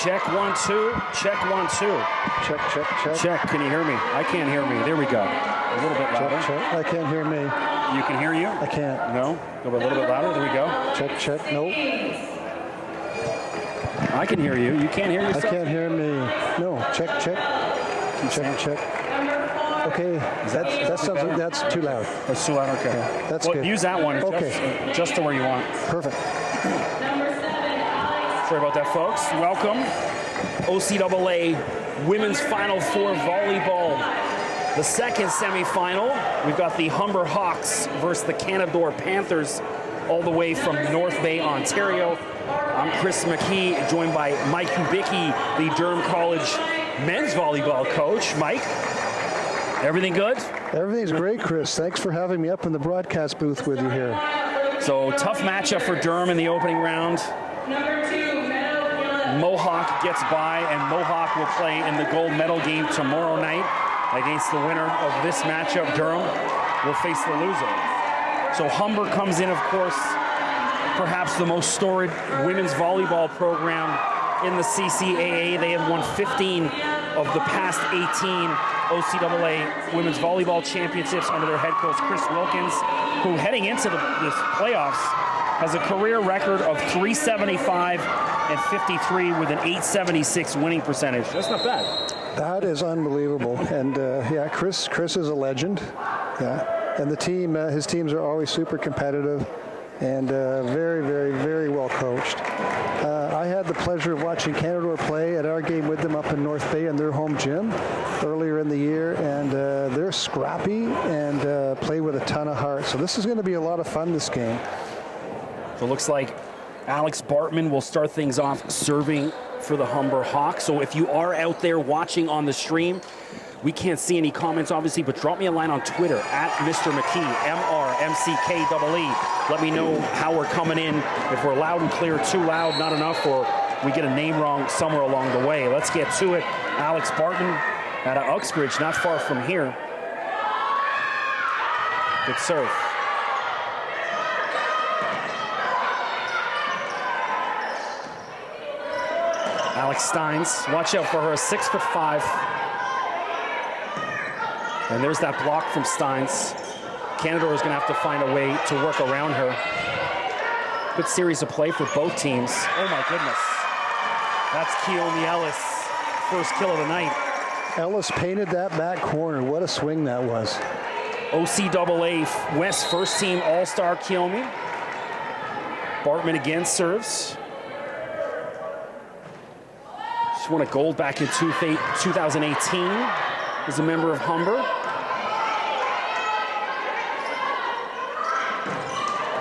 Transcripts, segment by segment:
Check 1 2. Check 1 2. Check, check, check. Check. Can you hear me? I can't hear me. There we go. A little bit louder. Check, check. I can't hear me. You can hear you? I can't. No? Go a little bit louder. There we go. Check, check. Nope. I can hear you. You can't hear yourself? I can't hear me. No. Check, check. Check, check. Okay. That's too loud. That's too loud. Okay. Yeah, that's well, good. Use that one. Okay. Just to where you want. Perfect. Sorry about that, folks. Welcome. OCAA Women's Final Four Volleyball. The second semifinal. We've got the Humber Hawks versus the Canadore Panthers, all the way from North Bay, Ontario. I'm Chris McKee, joined by Mike Kubicki, the Durham College men's volleyball coach. Mike, everything good? Everything's great, Chris. Thanks for having me up in the broadcast booth with you here. So, tough matchup for Durham in the opening round. Mohawk gets by, and Mohawk will play in the gold medal game tomorrow night against the winner of this matchup. Durham will face the loser. So Humber comes in, of course, perhaps the most storied women's volleyball program in the CCAA. They have won 15 of the past 18 OCAA women's volleyball championships under their head coach, Chris Wilkins, who heading into this playoffs has a career record of 375 and 53 with an 876 winning percentage. That's not bad. That is unbelievable. And yeah, Chris is a legend. Yeah, and the team, his teams are always super competitive and very, very, very well coached. I had the pleasure of watching Canadore play at our game with them up in North Bay in their home gym earlier in the year, and they're scrappy and play with a ton of heart. So this is going to be a lot of fun, this game. So it looks like Alex Bartman will start things off serving for the Humber Hawks. So if you are out there watching on the stream, we can't see any comments, obviously, but drop me a line on Twitter, at Mr. McKee, MRMCKEE. Let me know how we're coming in, if we're loud and clear, too loud, not enough, or we get a name wrong somewhere along the way. Let's get to it. Alex Barton out of Uxbridge, not far from here. Good serve. Alex Steins, watch out for her, 6'5". And there's that block from Steins. Canadore is going to have to find a way to work around her. Good series of play for both teams. Oh my goodness. That's Keomi Ellis, first kill of the night. Ellis painted that back corner. What a swing that was. OCAA West first team All-Star Keomi. Bartman again serves. She won a gold back in 2018 as a member of Humber.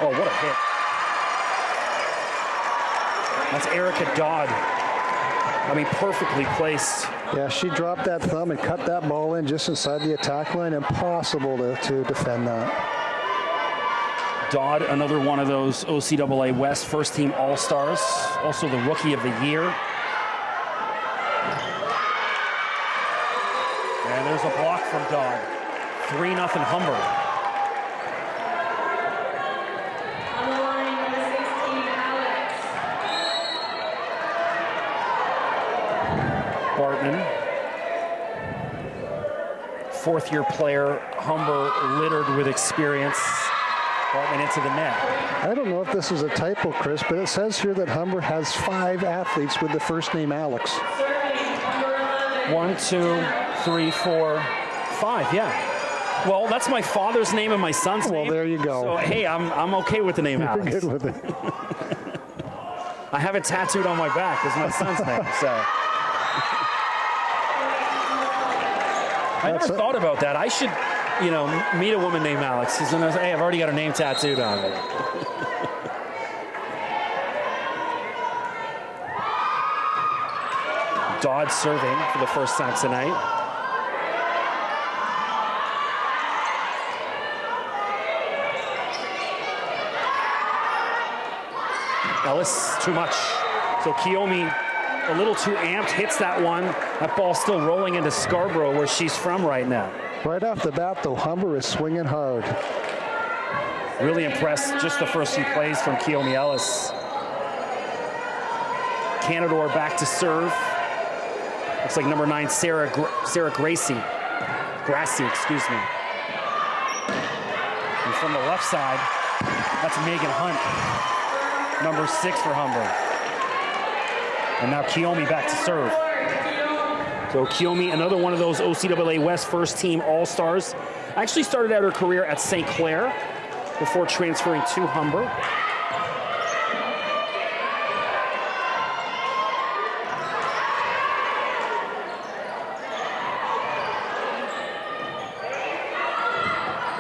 Oh, what a hit. That's Erica Dodd. I mean, perfectly placed. Yeah, she dropped that thumb and cut that ball in just inside the attack line. Impossible to defend that. Dodd, another one of those OCAA West first team All-Stars. Also the Rookie of the Year. And there's a block from Dodd. 3-0 Humber. Bartman, fourth-year player, Humber littered with experience. Bartman into the net. I don't know if this is a typo, Chris, but it says here that Humber has 5 athletes with the first name Alex. 1, 2, 3, 4, 5, yeah. Well, that's my father's name and my son's name. Well, there you go. So, hey, I'm okay with the name Alex. You're good with it. I have it tattooed on my back as my son's name, so. I never thought about that. I should, you know, meet a woman named Alex. Because then I was like, hey, I've already got her name tattooed on me. Dodd serving for the first time tonight. Ellis, too much. So Keomi, a little too amped, hits that one. That ball still rolling into Scarborough, where she's from right now. Right off the bat, though, Humber is swinging hard. Really impressed, just the first few plays from Keomi Ellis. Canadore back to serve. Looks like number 9, Sarah Grassi, excuse me. And from the left side, that's Megan Hunt, number 6 for Humber. And now Keomi back to serve. So Keomi, another one of those OCAA West first team All-Stars. Actually started out her career at St. Clair before transferring to Humber.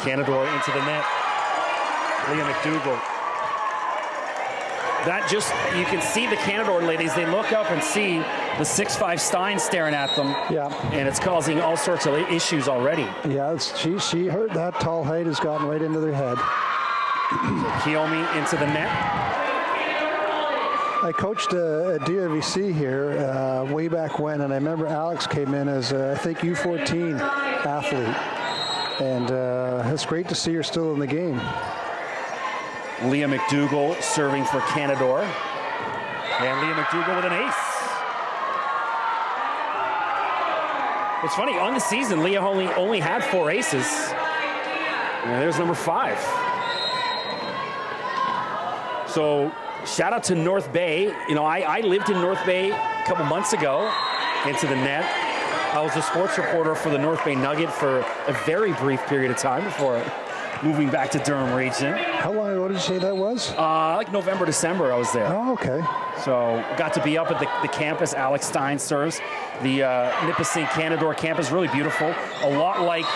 Canadore into the net. Leah McDougall. That just, you can see the Canadore ladies, they look up and see the 6'5" Stein staring at them. Yeah. And it's causing all sorts of issues already. Yeah, she heard that tall height has gotten right into their head. So Keomi into the net. I coached at DRVC here way back when, and I remember Alex came in as, I think, U14 athlete. And it's great to see her still in the game. Leah McDougall serving for Canadore. And Leah McDougall with an ace. It's funny, on the season, Leah only had 4 aces. And there's number 5. So shout out to North Bay. You know, I lived in North Bay a couple months ago, into the net. I was a sports reporter for the North Bay Nugget for a very brief period of time before moving back to Durham region. How long ago did you say that was? Like November, December, I was there. Oh, okay. So got to be up at the campus. Alex Stein serves the Nipissing Canadore campus. Really beautiful. A lot like,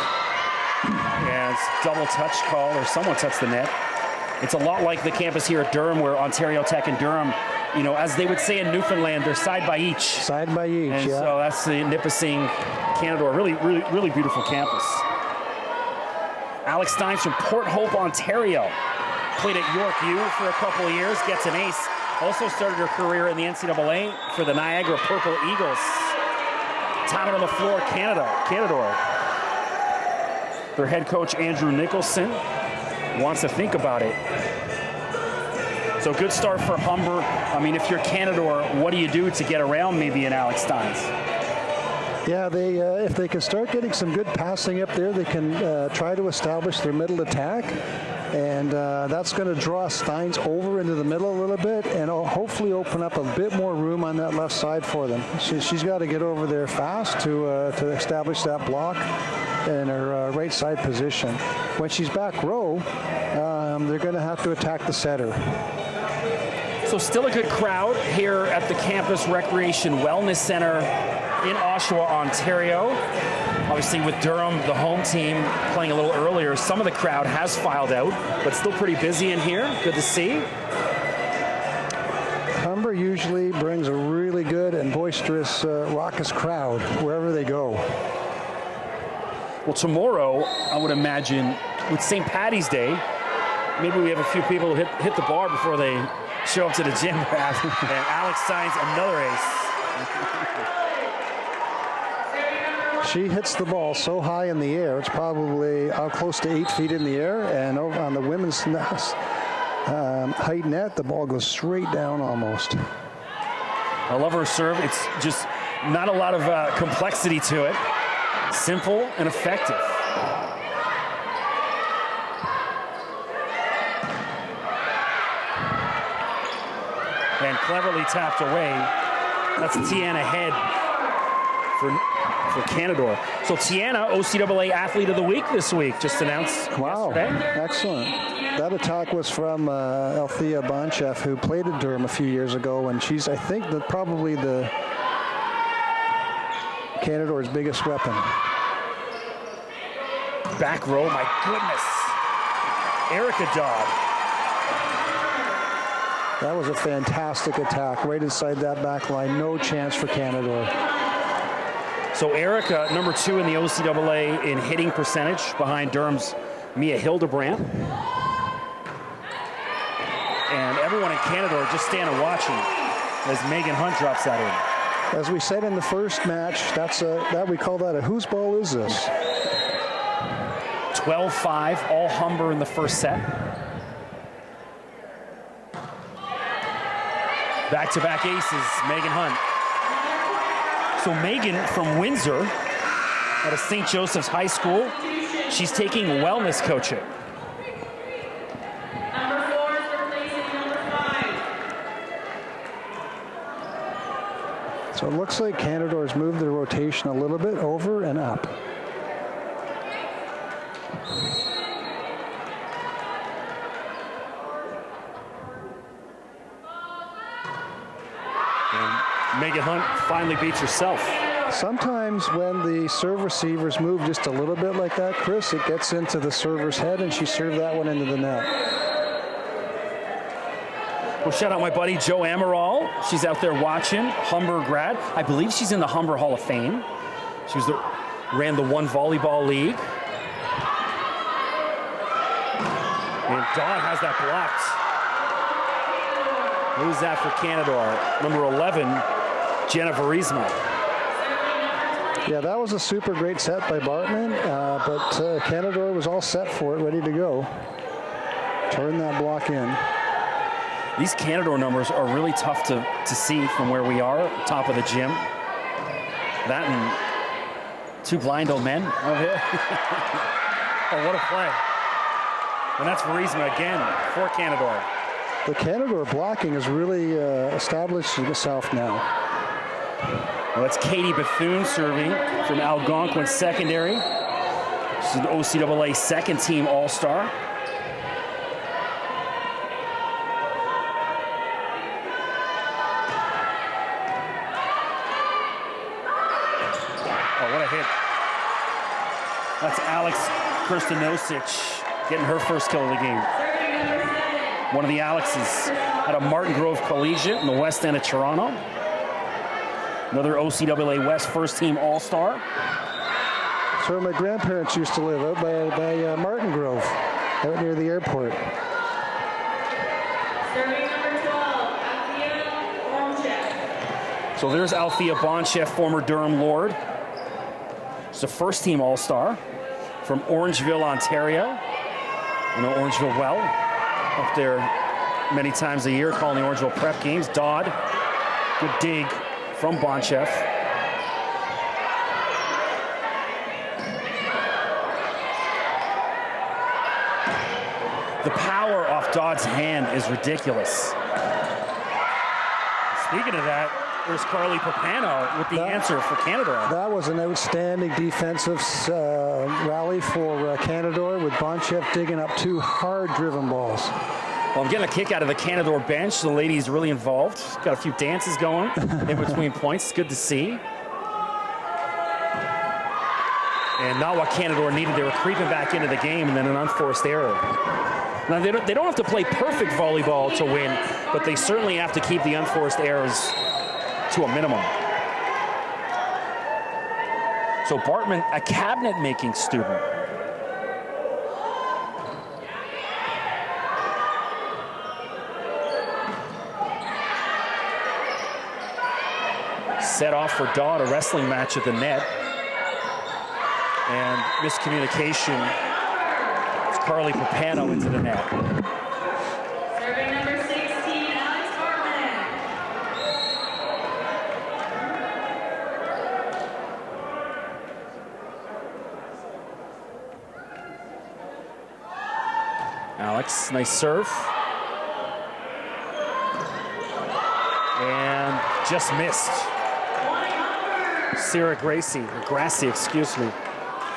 yeah, it's double touch call, or someone touched the net. It's a lot like the campus here at Durham, where Ontario Tech and Durham, you know, as they would say in Newfoundland, they're side by each. Side by each, and yeah. so that's the Nipissing Canadore. Really, really, really beautiful campus. Alex Stein from Port Hope, Ontario. Played at York U for a couple of years, gets an ace. Also started her career in the NCAA for the Niagara Purple Eagles. Time it on the floor, Canadore. Their head coach, Andrew Nicholson, wants to think about it. So good start for Humber. I mean, if you're Canadore, what do you do to get around maybe an Alex Steins? Yeah, they if they can start getting some good passing up there, they can try to establish their middle attack. And that's going to draw Steins over into the middle a little bit and hopefully open up a bit more room on that left side for them. She's got to get over there fast to establish that block in her right side position. When she's back row, they're going to have to attack the setter. So still a good crowd here at the Campus Recreation Wellness Center in Oshawa, Ontario. Obviously with Durham, the home team, playing a little earlier, some of the crowd has filed out, but still pretty busy in here. Good to see. Humber usually brings a really good and boisterous, raucous crowd wherever they go. Well, tomorrow, I would imagine, with St. Paddy's Day, maybe we have a few people who hit the bar before they show up to the gym. And Alex signs another ace. She hits the ball so high in the air, it's probably close to 8 feet in the air, and over on the women's height net, the ball goes straight down almost. I love her serve. It's just not a lot of complexity to it. Simple and effective. And cleverly tapped away. That's Tiana Head for Canadore. So Tiana, OCAA Athlete of the Week this week, just announced yesterday. Excellent. That attack was from Althea Bonchef, who played at Durham a few years ago, and she's, I think, probably the Canadore's biggest weapon. Back row, my goodness. Erica Dodd. That was a fantastic attack, right inside that back line. No chance for Canadore. So Erica, number 2 in the OCAA in hitting percentage, behind Durham's Mia Hildebrandt. And everyone in Canadore just standing watching as Megan Hunt drops that in. As we said in the first match, we call that a whose ball is this? 12-5, all Humber in the first set. Back-to-back aces, Megan Hunt. So Megan from Windsor out of St. Joseph's High School, she's taking wellness coaching. So it looks like Canadore's moved their rotation a little bit over and up. Megan Hunt finally beats herself. Sometimes when the serve receivers move just a little bit like that, Chris, it gets into the server's head, and she served that one into the net. Well, shout out my buddy Joe Amaral. She's out there watching, Humber grad. I believe she's in the Humber Hall of Fame. She ran the one volleyball league. And Dodd has that blocked. Who's that for Canadore? Number 11, Jennifer Riesma. Yeah, that was a super great set by Bartman, but Canadore was all set for it, ready to go. Turn that block in. These Canadore numbers are really tough to see from where we are, top of the gym. That and 2 blind old men over here. Oh, what a play. And that's Riesma again for Canadore. The Canadore blocking has really established itself now. Well, that's Katie Bethune serving from Algonquin Secondary. She's an OCAA second-team All-Star. Oh, what a hit. That's Alex Kirstenosic getting her first kill of the game. One of the Alexes out of Martin Grove Collegiate in the west end of Toronto. Another OCAA West first-team All-Star. So my grandparents used to live out by Martin Grove, out near the airport. Serving number 12, Althea Bonchef. So there's Althea Bonchef, former Durham Lord. She's a first-team All-Star from Orangeville, Ontario. I know Orangeville well. Up there many times a year calling the Orangeville prep games. Dodd, good dig from Bonchef. The power off Dodd's hand is ridiculous. Speaking of that, there's Carly Papano with the answer for Canadore. That was an outstanding defensive rally for Canadore, with Bonchef digging up 2 hard-driven balls. Well, I'm getting a kick out of the Canadore bench. The ladies really involved. Got a few dances going in between points. It's good to see. And not what Canadore needed. They were creeping back into the game, and then an unforced error. Now, they don't have to play perfect volleyball to win, but they certainly have to keep the unforced errors to a minimum. So Bartman, a cabinet-making student. Set off for Dodd, a wrestling match at the net. And miscommunication. It's Carly Papano into the net. Serving number 16, Alex Bartman. Alex, nice serve. And just missed. Sarah Grassi, excuse me.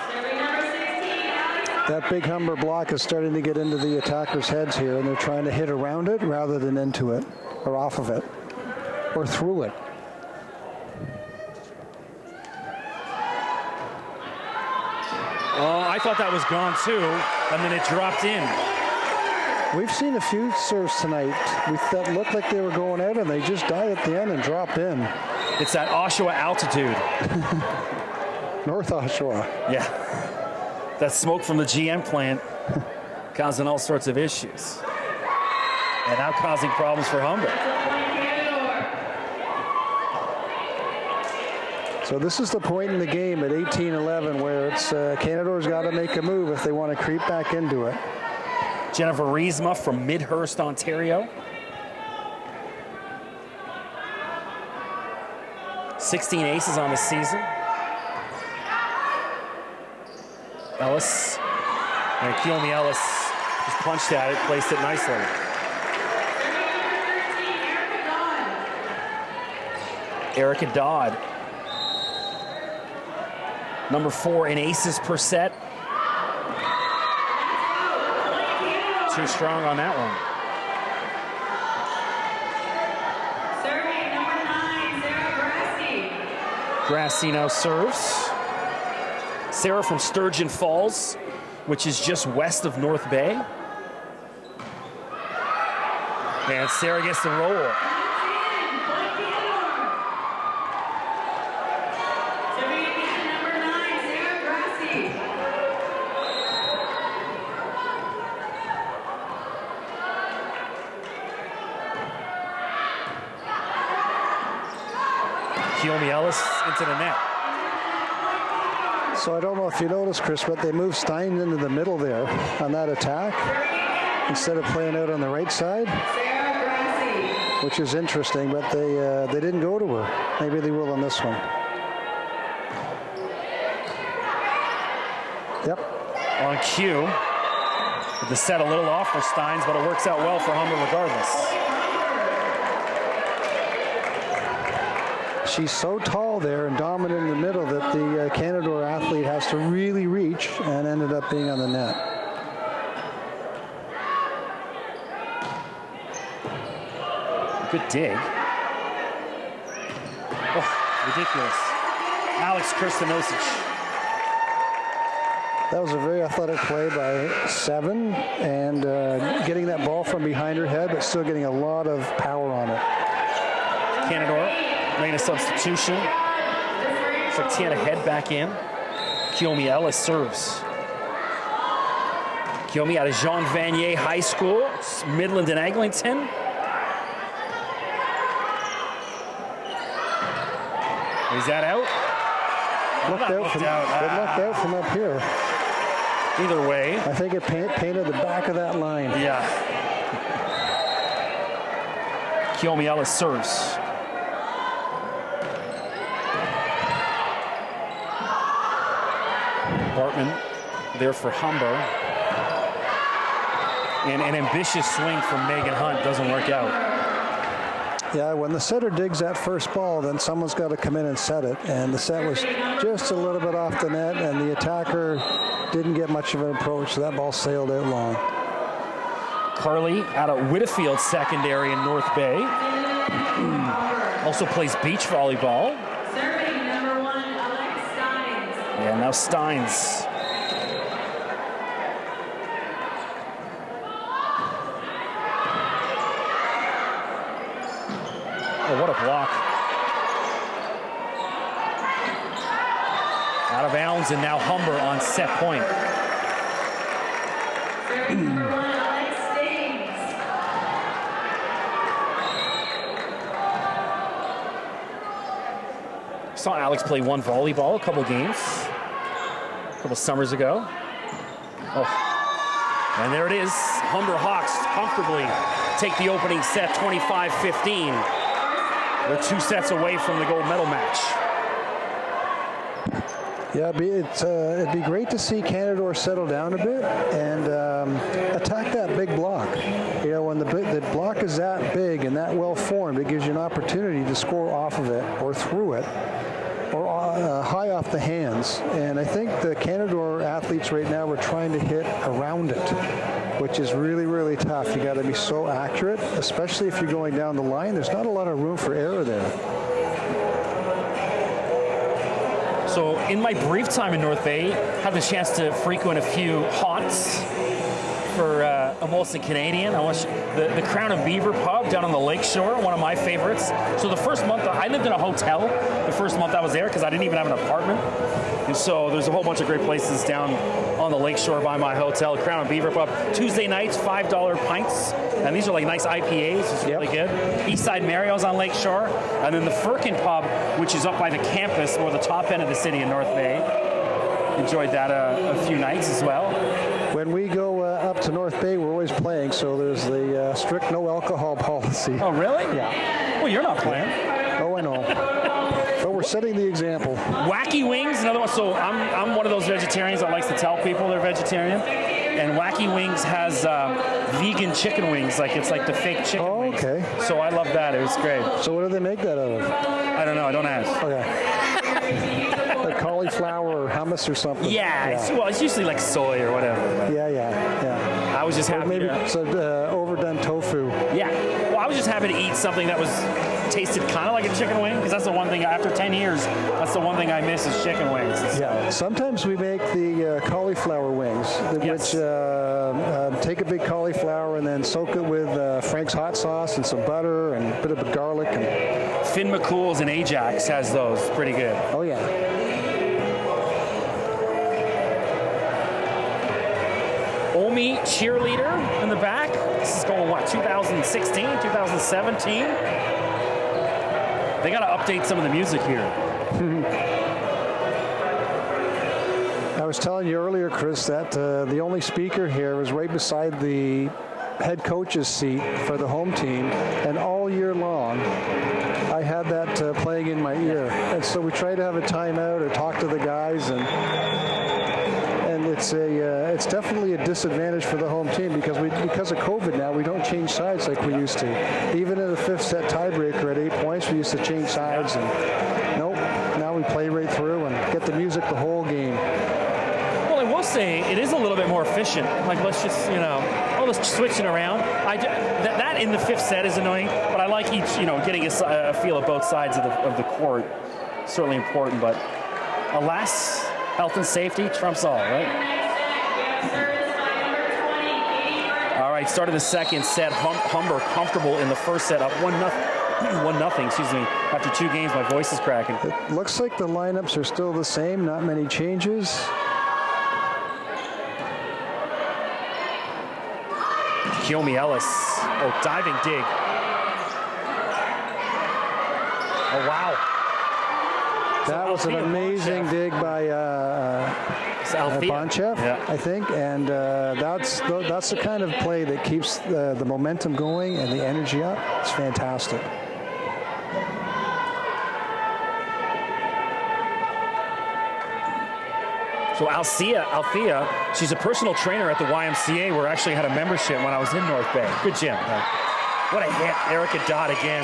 Serving number 16, Alex Bartman. That big Humber block is starting to get into the attackers' heads here, and they're trying to hit around it rather than into it, or off of it, or through it. Oh, I thought that was gone too, and then it dropped in. We've seen a few serves tonight that looked like they were going out, and they just die at the end and drop in. It's that Oshawa altitude. North Oshawa. Yeah. That smoke from the GM plant causing all sorts of issues. And now causing problems for Humber. So this is the point in the game at 18-11 where it's Canadore's got to make a move if they want to creep back into it. Jennifer Riesma from Midhurst, Ontario. 16 aces on the season. Ellis, and Keomi Ellis just punched at it, placed it nicely. Erica Dodd. Number 4 in aces per set. Too strong on that one. Serving number 9, Sarah Grassi. Grassi now serves. Sarah from Sturgeon Falls, which is just west of North Bay. And Sarah gets the roll. Serving again, number 9, Sarah Grassi. Keomi Ellis into the net. So I don't know if you noticed, Chris, but they moved Stein into the middle there on that attack instead of playing out on the right side, Sarah Grassi. which is interesting, but they didn't go to her. Maybe they will on this one. Yep. On cue. With the set a little off for Steins, but it works out well for Humber regardless. she's so tall there and dominant in the middle that the Canadore athlete has to really reach, and ended up being on the net. Good dig. Oh, ridiculous. Alex Kristinosic. That was a very athletic play by Seven, and getting that ball from behind her head, but still getting a lot of power on it. Canadore made a substitution. Looks like Tiana Head back in. Kiyomi Ellis serves. Kiyomi out of Jean Vanier High School, Midland and Eglinton. Is that out? Looked out from up here. Either way. I think it painted the back of that line. Yeah. Kiyomi Ellis serves. Bartman there for Humber. And an ambitious swing from Megan Hunt doesn't work out. Yeah, when the setter digs that first ball, then someone's got to come in and set it. And the set was just a little bit off the net, and the attacker didn't get much of an approach, so that ball sailed out long. Carly out of Whitfield Secondary in North Bay. Also plays beach volleyball. Serving number 1, Alex Steins. Yeah, now Steins. Oh, what a block. Out of bounds, and now Humber on set point. Serving number 1, Alex Steins. Saw Alex play one volleyball a couple games, a couple summers ago. Oh, and there it is. Humber Hawks comfortably take the opening set 25-15. They're 2 sets away from the gold medal match. Yeah, it'd be great to see Canadore settle down a bit and attack that big block. You know, when the block is that big and that well formed, it gives you an opportunity to score off of it or through it, or high off the hands. And I think the Canadore athletes right now are trying to hit around it, which is really, really tough. You got to be so accurate, especially if you're going down the line. There's not a lot of room for error there. So in my brief time in North Bay, had the chance to frequent a few haunts for a Molson Canadian. I watched the Crown and Beaver pub down on the lakeshore, one of my favorites. So the first month, I lived in a hotel the first month I was there because I didn't even have an apartment. And so there's a whole bunch of great places down on the lakeshore by my hotel, Crown and Beaver pub. Tuesday nights, $5 pints. And these are like nice IPAs. It's really good. Eastside Mario's on Lakeshore. And then the Firkin pub, which is up by the campus or the top end of the city in North Bay. Enjoyed that a few nights as well. When we go up to North Bay, we're always playing, so there's the strict no alcohol policy. Oh, really? Yeah. Well, you're not playing. Oh, I know. But we're setting the example. Wacky Wings, another one. So I'm one of those vegetarians that likes to tell people they're vegetarian. And Wacky Wings has vegan chicken wings, it's like the fake chicken wings. Okay. So I love that. It was great. So what do they make that out of? I don't know. I don't ask. Okay. Like cauliflower or hummus or something. Yeah. Well, it's usually like soy or whatever. Yeah. I was just happy. Maybe overdone tofu. Yeah. Well, I was just happy to eat something that tasted kind of like a chicken wing, because that's the one thing, after 10 years, that's the one thing I miss is chicken wings. Yeah. Sometimes we make the cauliflower wings, which take a big cauliflower and then soak it with Frank's hot sauce and some butter and a bit of garlic. And Finn McCool's in Ajax has those. Pretty good. Oh, yeah. Omi cheerleader in the back. This is going, 2016, 2017? They got to update some of the music here. I was telling you earlier, Chris, that the only speaker here was right beside the head coach's seat for the home team, and all year long I had that playing in my ear. And so we try to have a timeout or talk to the guys, and it's definitely a disadvantage for the home team because of COVID now we don't change sides like we used to. Even in the 5th set tiebreaker at 8 points, we used to change sides, and nope. Now we play right through and get the music the whole game. Well, I will say it is a little bit more efficient. Like, let's just, all this switching around. That in the 5th set is annoying, but I like each, getting a feel of both sides of the court. Certainly important, but alas, health and safety trumps all, right? All right, start of the second set. Humber comfortable in the first set, up 1-0, excuse me. After 2 games, my voice is cracking. It looks like the lineups are still the same, not many changes. Kiyomi Ellis, diving dig. Oh, wow. That was an amazing dig by Bonchev, I think, and that's the kind of play that keeps the momentum going and the energy up. It's fantastic. So Althea, she's a personal trainer at the YMCA, where I actually had a membership when I was in North Bay. Good gym. What a hit. Erica Dodd again.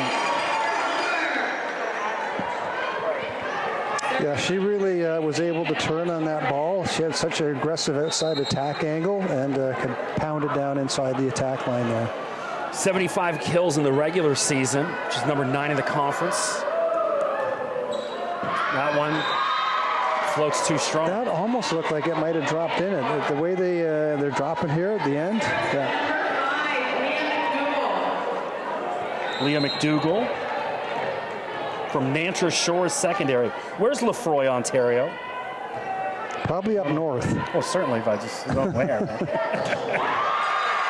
Yeah, she really was able to turn on that ball. She had such an aggressive outside attack angle and could pound it down inside the attack line there. 75 kills in the regular season. She's number 9 in the conference. That one floats too strong. That almost looked like it might have dropped in it. The way they're dropping here at the end. Yeah. Leah McDougall from Nantra Shores Secondary. Where's Lefroy, Ontario? Probably up north. Oh, certainly, if I just don't where.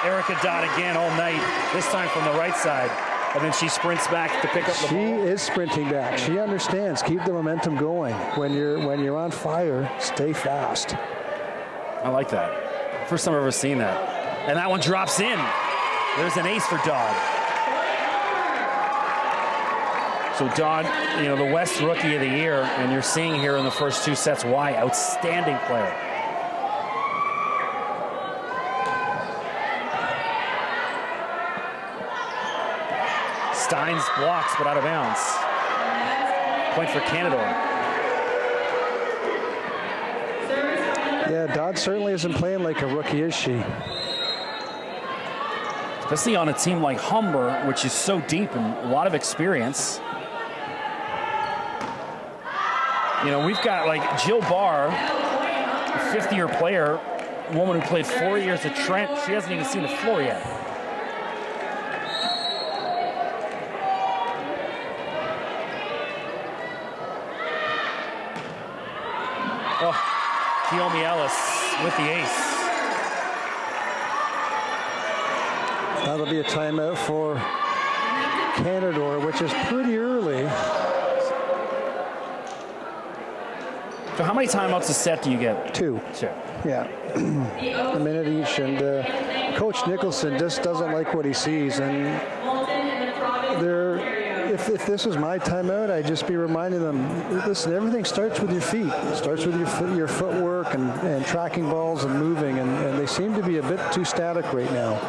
Erica Dodd again all night, this time from the right side. And then she sprints back to pick up the ball. She is sprinting back. She understands. Keep the momentum going. When you're on fire, stay fast. I like that. First time I've ever seen that. And that one drops in. There's an ace for Dodd. So Dodd, the West Rookie of the Year, and you're seeing here in the first 2 sets why. Outstanding player. Steins blocks, but out of bounds. Point for Canadore. Yeah, Dodd certainly isn't playing like a rookie, is she? Especially on a team like Humber, which is so deep and a lot of experience. We've got like Jill Barr, a 50-year player, a woman who played 4 years at Trent. She hasn't even seen the floor yet. Oh, Kiyomi Ellis with the ace. That'll be a timeout for Canadore, which is pretty early. So how many timeouts a set do you get? 2. Yeah, a minute each. And Coach Nicholson just doesn't like what he sees. And if this was my timeout, I'd just be reminding them, listen, everything starts with your feet. It starts with your footwork and tracking balls and moving. And they seem to be a bit too static right now.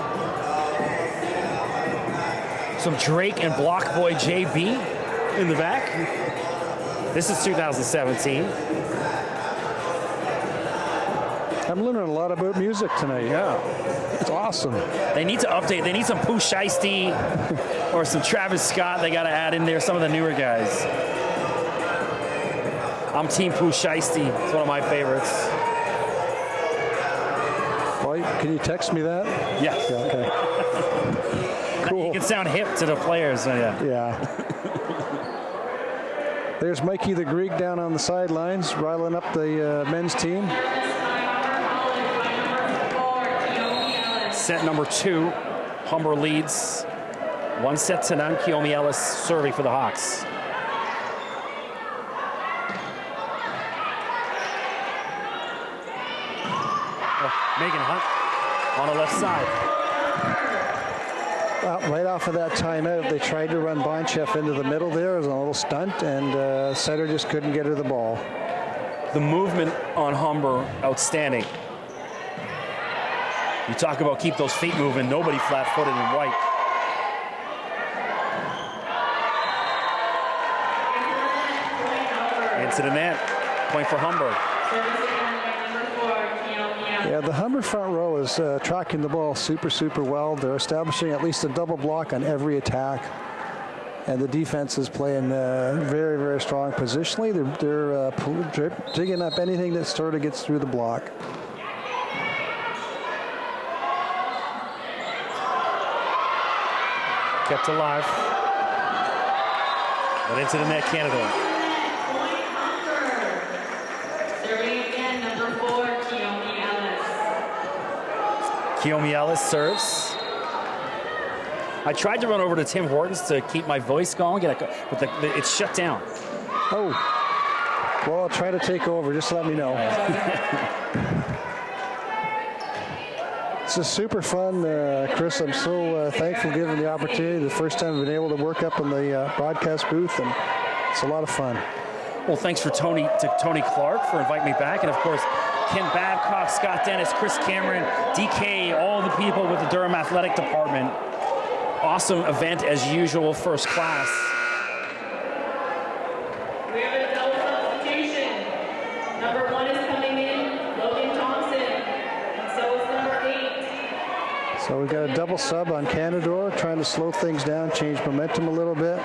Some Drake and Block Boy JB in the back. This is 2017. I'm learning a lot about music tonight. Yeah, it's awesome. They need to update. They need some Pooh Shiesty or some Travis Scott. They got to add in there some of the newer guys. I'm Team Pooh Shiesty. It's one of my favorites. Well, can you text me that? Yes. Yeah, okay. Cool. You can sound hip to the players. So yeah. There's Mikey the Greek down on the sidelines, riling up the men's team. Set number 2, Humber leads 1-0. Kiyomi Ellis serving for the Hawks. Megan Hunt on the left side. Well, right off of that timeout, they tried to run Bonchev into the middle there as a little stunt, and Setter just couldn't get her the ball. The movement on Humber, outstanding. You talk about keep those feet moving. Nobody flat-footed in white. Into the net. Point for Humber. Yeah, the Humber front row is tracking the ball super well. They're establishing at least a double block on every attack. And the defense is playing very strong positionally. They're digging up anything that sort of gets through the block. Kept alive. But into the net, Canadore. Keomi Ellis serves. I tried to run over to Tim Hortons to keep my voice going, but it's shut down. Oh, well, I'll try to take over. Just let me know. This is super fun, Chris. I'm so thankful given the opportunity. The first time I've been able to work up in the broadcast booth, and it's a lot of fun. Well, thanks to Tony Clark for inviting me back, and of course, Ken Babcock, Scott Dennis, Chris Cameron, DK, all the people with the Durham Athletic Department. Awesome event as usual, first class. We have a double substitution. Number 1 is coming in, Logan Thompson, and so is number 8. So we've got a double sub on Canadore, trying to slow things down, change momentum a little bit.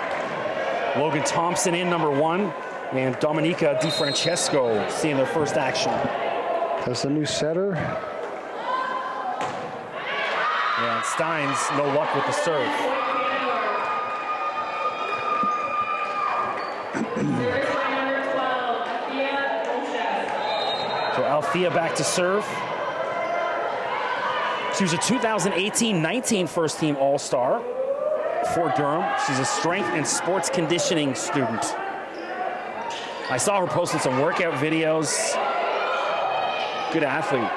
Logan Thompson in, number 1, and Dominica DiFrancesco seeing their first action. That's the new setter. And Steins, no luck with the serve. Service by number 12, Althea Oshawa. So Althea back to serve. She was a 2018-19 first team All-Star for Durham. She's a strength and sports conditioning student. I saw her posting some workout videos. Good athlete.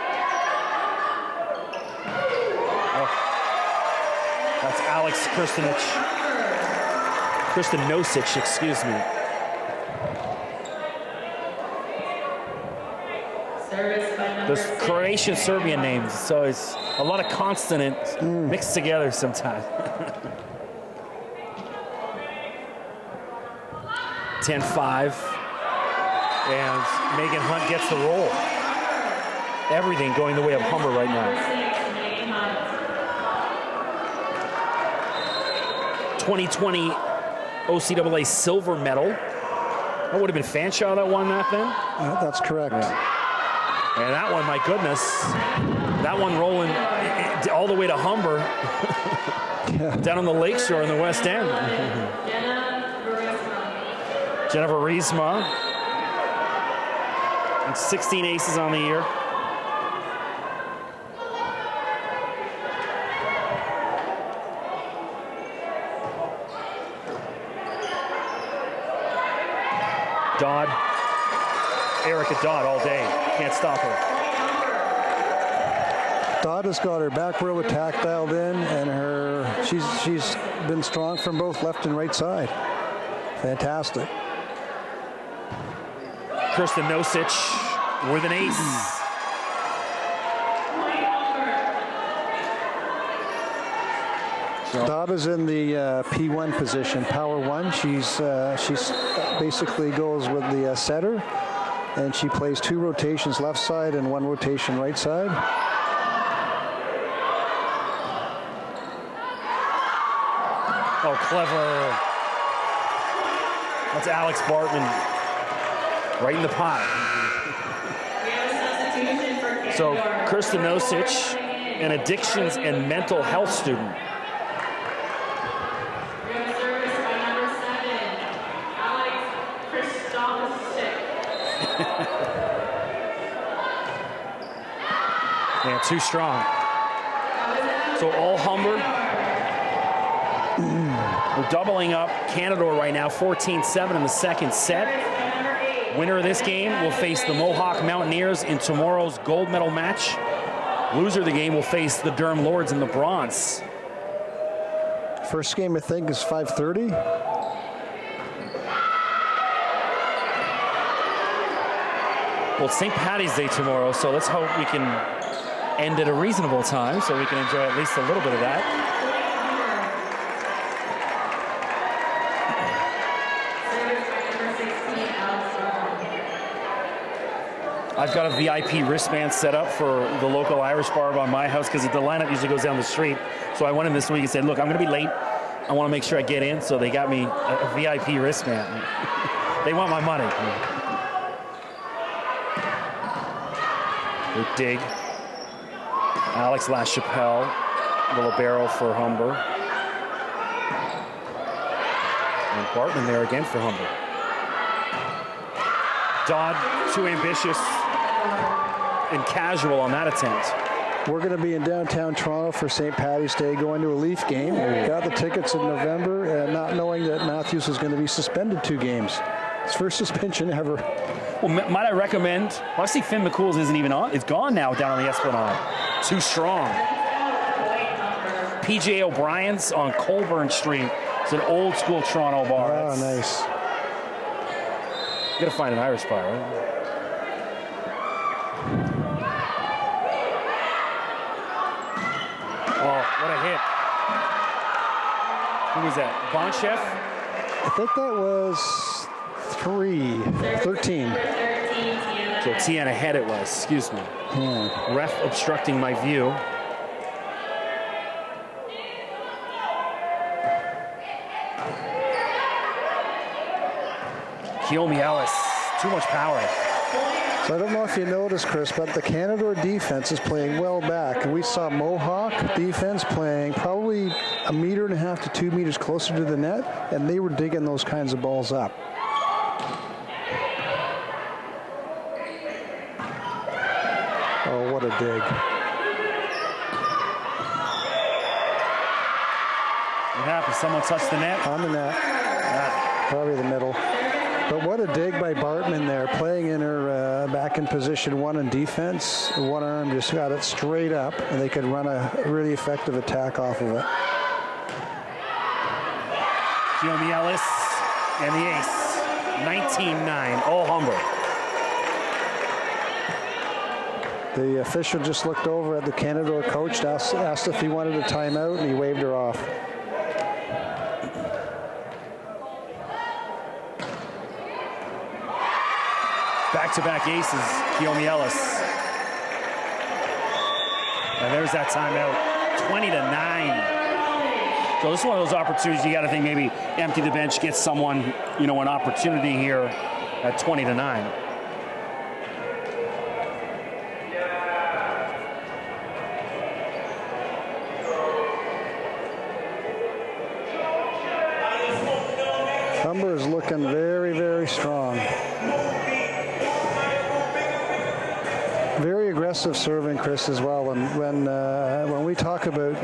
That's Alex Kristanosic, excuse me. Those Croatian-Serbian names, so it's a lot of consonants mixed together sometimes. 10-5, and Megan Hunt gets the roll. Everything going the way of Humber right now. 2020 OCAA silver medal. That would have been Fanshawe that won that then? That's correct. Yeah. And that one, my goodness, that one rolling all the way to Humber, down on the lakeshore in the West End. Jennifer Riesma, and 16 aces on the year. Dodd, Erica Dodd all day. Can't stop her. Dodd has got her back row attack dialed in, and she's been strong from both left and right side. Fantastic. Kristen Nosic with an ace. Dodd is in the P1 position, power 1. She's basically goes with the setter, and she plays 2 rotations left side and 1 rotation right side. Oh, clever. That's Alex Bartman right in the pot. So Kristen Nosic, an addictions and mental health student. Yeah, too strong. So all Humber. We're doubling up Canadore right now, 14-7 in the second set. Winner of this game will face the Mohawk Mountaineers in tomorrow's gold medal match. Loser of the game will face the Durham Lords in the bronze. First game, I think, is 5:30. Well, it's St. Patty's Day tomorrow, so let's hope we can end at a reasonable time so we can enjoy at least a little bit of that. I've got a VIP wristband set up for the local Irish bar by my house because the lineup usually goes down the street. So I went in this week and said, look, I'm going to be late. I want to make sure I get in. So they got me a VIP wristband. They want my money. Good dig. Alex LaChapelle, the libero for Humber. And Bartman there again for Humber. Dodd, too ambitious and casual on that attempt. We're going to be in downtown Toronto for St. Paddy's Day, going to a Leaf game. We got the tickets in November, not knowing that Matthews was going to be suspended 2 games. His first suspension ever. Well, might I recommend, well, I see Finn McCool's isn't even on. It's gone now down on the Esplanade. Too strong. PJ O'Brien's on Colburn Street. It's an old school Toronto bar. Oh, nice. You gotta find an Irish bar, right? Oh, what a hit. Who was that? Bonchef? I think that was 13. So Tiana head it was, excuse me. Ref obstructing my view. Kiyomi Ellis, too much power. So I don't know if you noticed, Chris, but the Canadore defense is playing well back. And we saw Mohawk defense playing probably 1.5 meters to 2 meters closer to the net, and they were digging those kinds of balls up. Oh, what a dig. What happened? Someone touched the net? On the net. Probably the middle. But what a dig by Bartman there, playing in her back in position 1 in defense. One arm just got it straight up, and they could run a really effective attack off of it. Kiyomi Ellis and the ace. 19-9, all Humber. The official just looked over at the Canadore coach, asked if he wanted a timeout, and he waved her off. Back-to-back aces, Kiyomi Ellis. And there's that timeout, 20-9. So this is one of those opportunities you got to think maybe empty the bench, get someone, you know, an opportunity here at 20-9. Humber is looking very, very strong. Very aggressive serving, Chris, as well. And when we talk about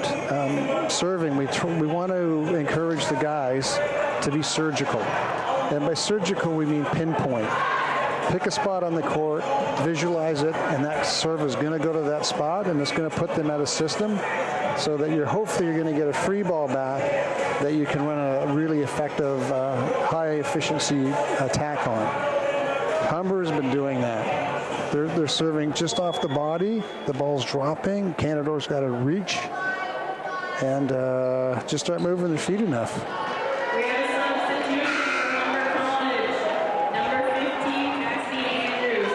serving, we want to encourage the guys to be surgical. And by surgical, we mean pinpoint. Pick a spot on the court, visualize it, and that serve is going to go to that spot, and it's going to put them at a system so that hopefully you're going to get a free ball back that you can run a really effective, high-efficiency attack on. Humber has been doing that. They're serving just off the body. The ball's dropping. Canadore's got to reach and just start moving their feet enough. We have a substitution for Humber College. Number 15, Cassidy Andrews.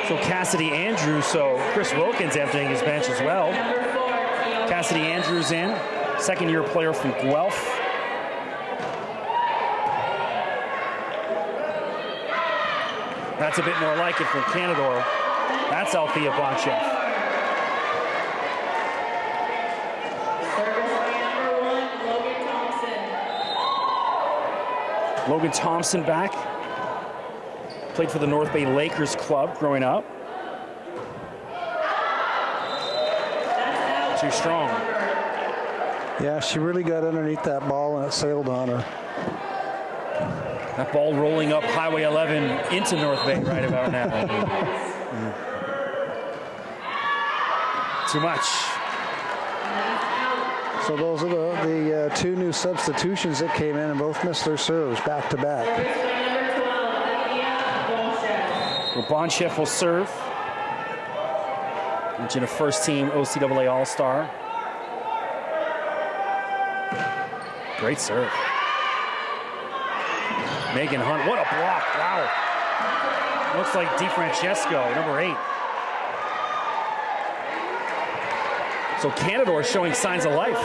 So Cassidy Andrews, so Chris Wilkins emptying his bench as well. Number 4, Kiyomi. Cassidy Andrews in, second-year player from Guelph. That's a bit more like it from Canadore. That's Althea Bonchef. Service by number 1, Logan Thompson. Logan Thompson back. Played for the North Bay Lakers club growing up. Too strong. Yeah, she really got underneath that ball and it sailed on her. That ball rolling up Highway 11 into North Bay right about now. Too much. So those are the 2 new substitutions that came in and both missed their serves back to back. Service by number 12, Althea Bonchef. Well, Bonchef will serve. Mentioned a first-team OCAA All-Star. Great serve. Megan Hunt, what a block, wow. Looks like DiFrancesco, number 8. So Canadore showing signs of life.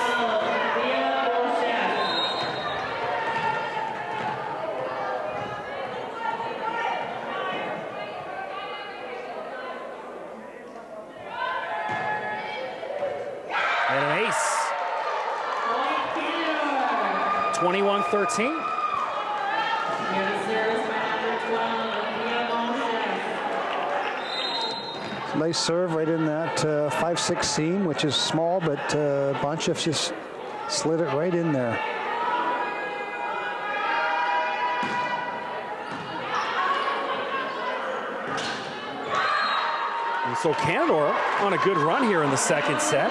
And an ace. 21-13. Nice serve right in that 5-6 seam, which is small, but Bonchef just slid it right in there. And so Canadore on a good run here in the second set.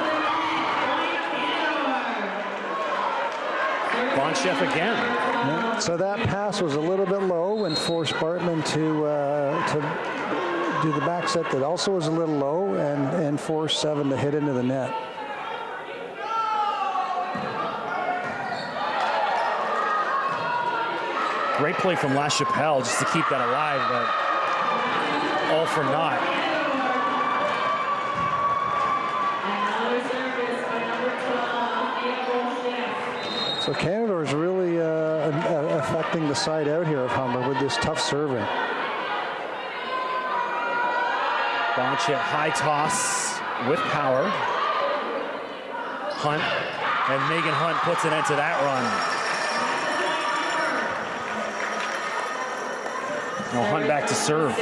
Bonchef again. Yeah. So that pass was a little bit low and forced Bartman to do the back set that also was a little low and forced 7 to hit into the net. Great play from La Chapelle just to keep that alive, but all for naught. So Canadore is really affecting the side out here of Humber with this tough serving. Bonchef high toss with power. Hunt, and Megan Hunt puts an end to that run. Now Hunt back to serve.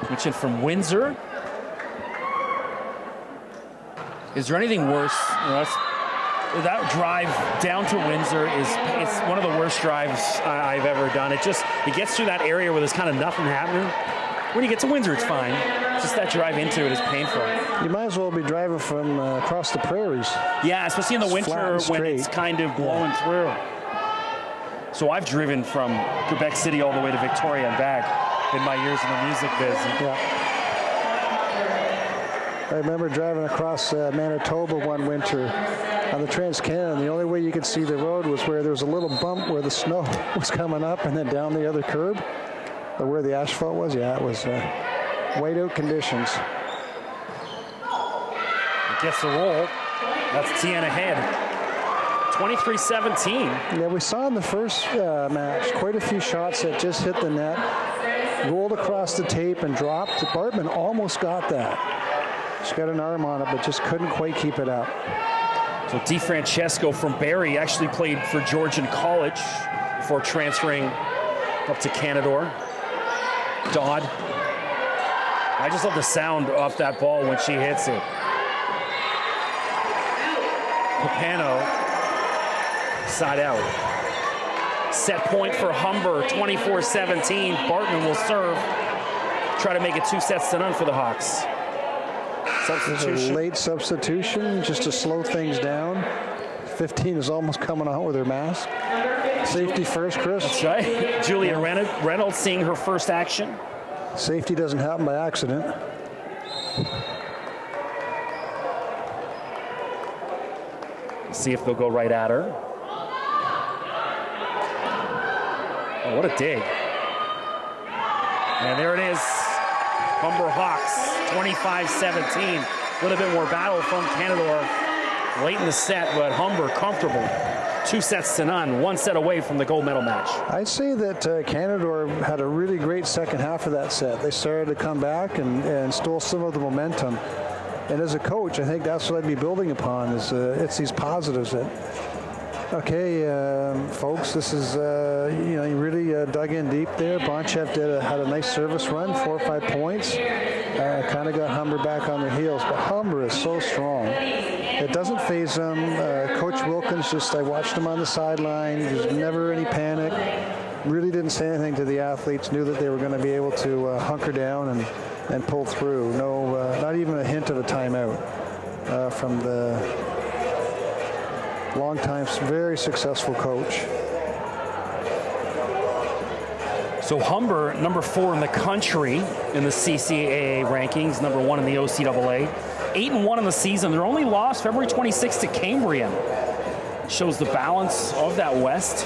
Switching from Windsor. Is there anything worse? That drive down to Windsor it's one of the worst drives I've ever done. It gets through that area where there's kind of nothing happening. When you get to Windsor, it's fine. Just that drive into it is painful. You might as well be driving from across the prairies. Yeah, especially in the winter when it's kind of blowing through. So I've driven from Quebec City all the way to Victoria and back in my years in the music business. Yeah. I remember driving across Manitoba one winter on the Trans-Canada, and the only way you could see the road was where there was a little bump where the snow was coming up and then down the other curb, or where the asphalt was. Yeah, it was whiteout conditions. It gets the roll. That's Tiana ahead. 23-17. Yeah, we saw in the first match quite a few shots that just hit the net, rolled across the tape and dropped. Bartman almost got that. She got an arm on it, but just couldn't quite keep it up. So DiFrancesco from Barrie actually played for Georgian College before transferring up to Canadore. Dodd. I just love the sound off that ball when she hits it. Papano, side out. Set point for Humber, 24-17. Bartman will serve. Try to make it 2-0 for the Hawks. Substitution. A late substitution just to slow things down. 15 is almost coming out with her mask. Safety first, Chris. That's right. Julia Reynolds seeing her first action. Safety doesn't happen by accident. See if they'll go right at her. Oh, what a dig. And there it is. Humber Hawks, 25-17. A little bit more battle from Canadore late in the set, but Humber comfortable. 2-0, 1 set away from the gold medal match. I'd say that Canadore had a really great second half of that set. They started to come back and stole some of the momentum. And as a coach, I think that's what I'd be building upon is it's these positives that, okay, folks, this is, you really dug in deep there. Bonchef had a nice service run, 4 or 5 points. Kind of got Humber back on their heels, but Humber is so strong. It doesn't faze them. Coach Wilkins, I watched him on the sideline. There's never any panic. Really didn't say anything to the athletes, knew that they were going to be able to hunker down and pull through. No, not even a hint of a timeout from the long-time, very successful coach. So Humber, number 4 in the country in the CCAA rankings, number 1 in the OCAA. 8-1 in the season. Their only loss, February 26th to Cambrian. Shows the balance of that West.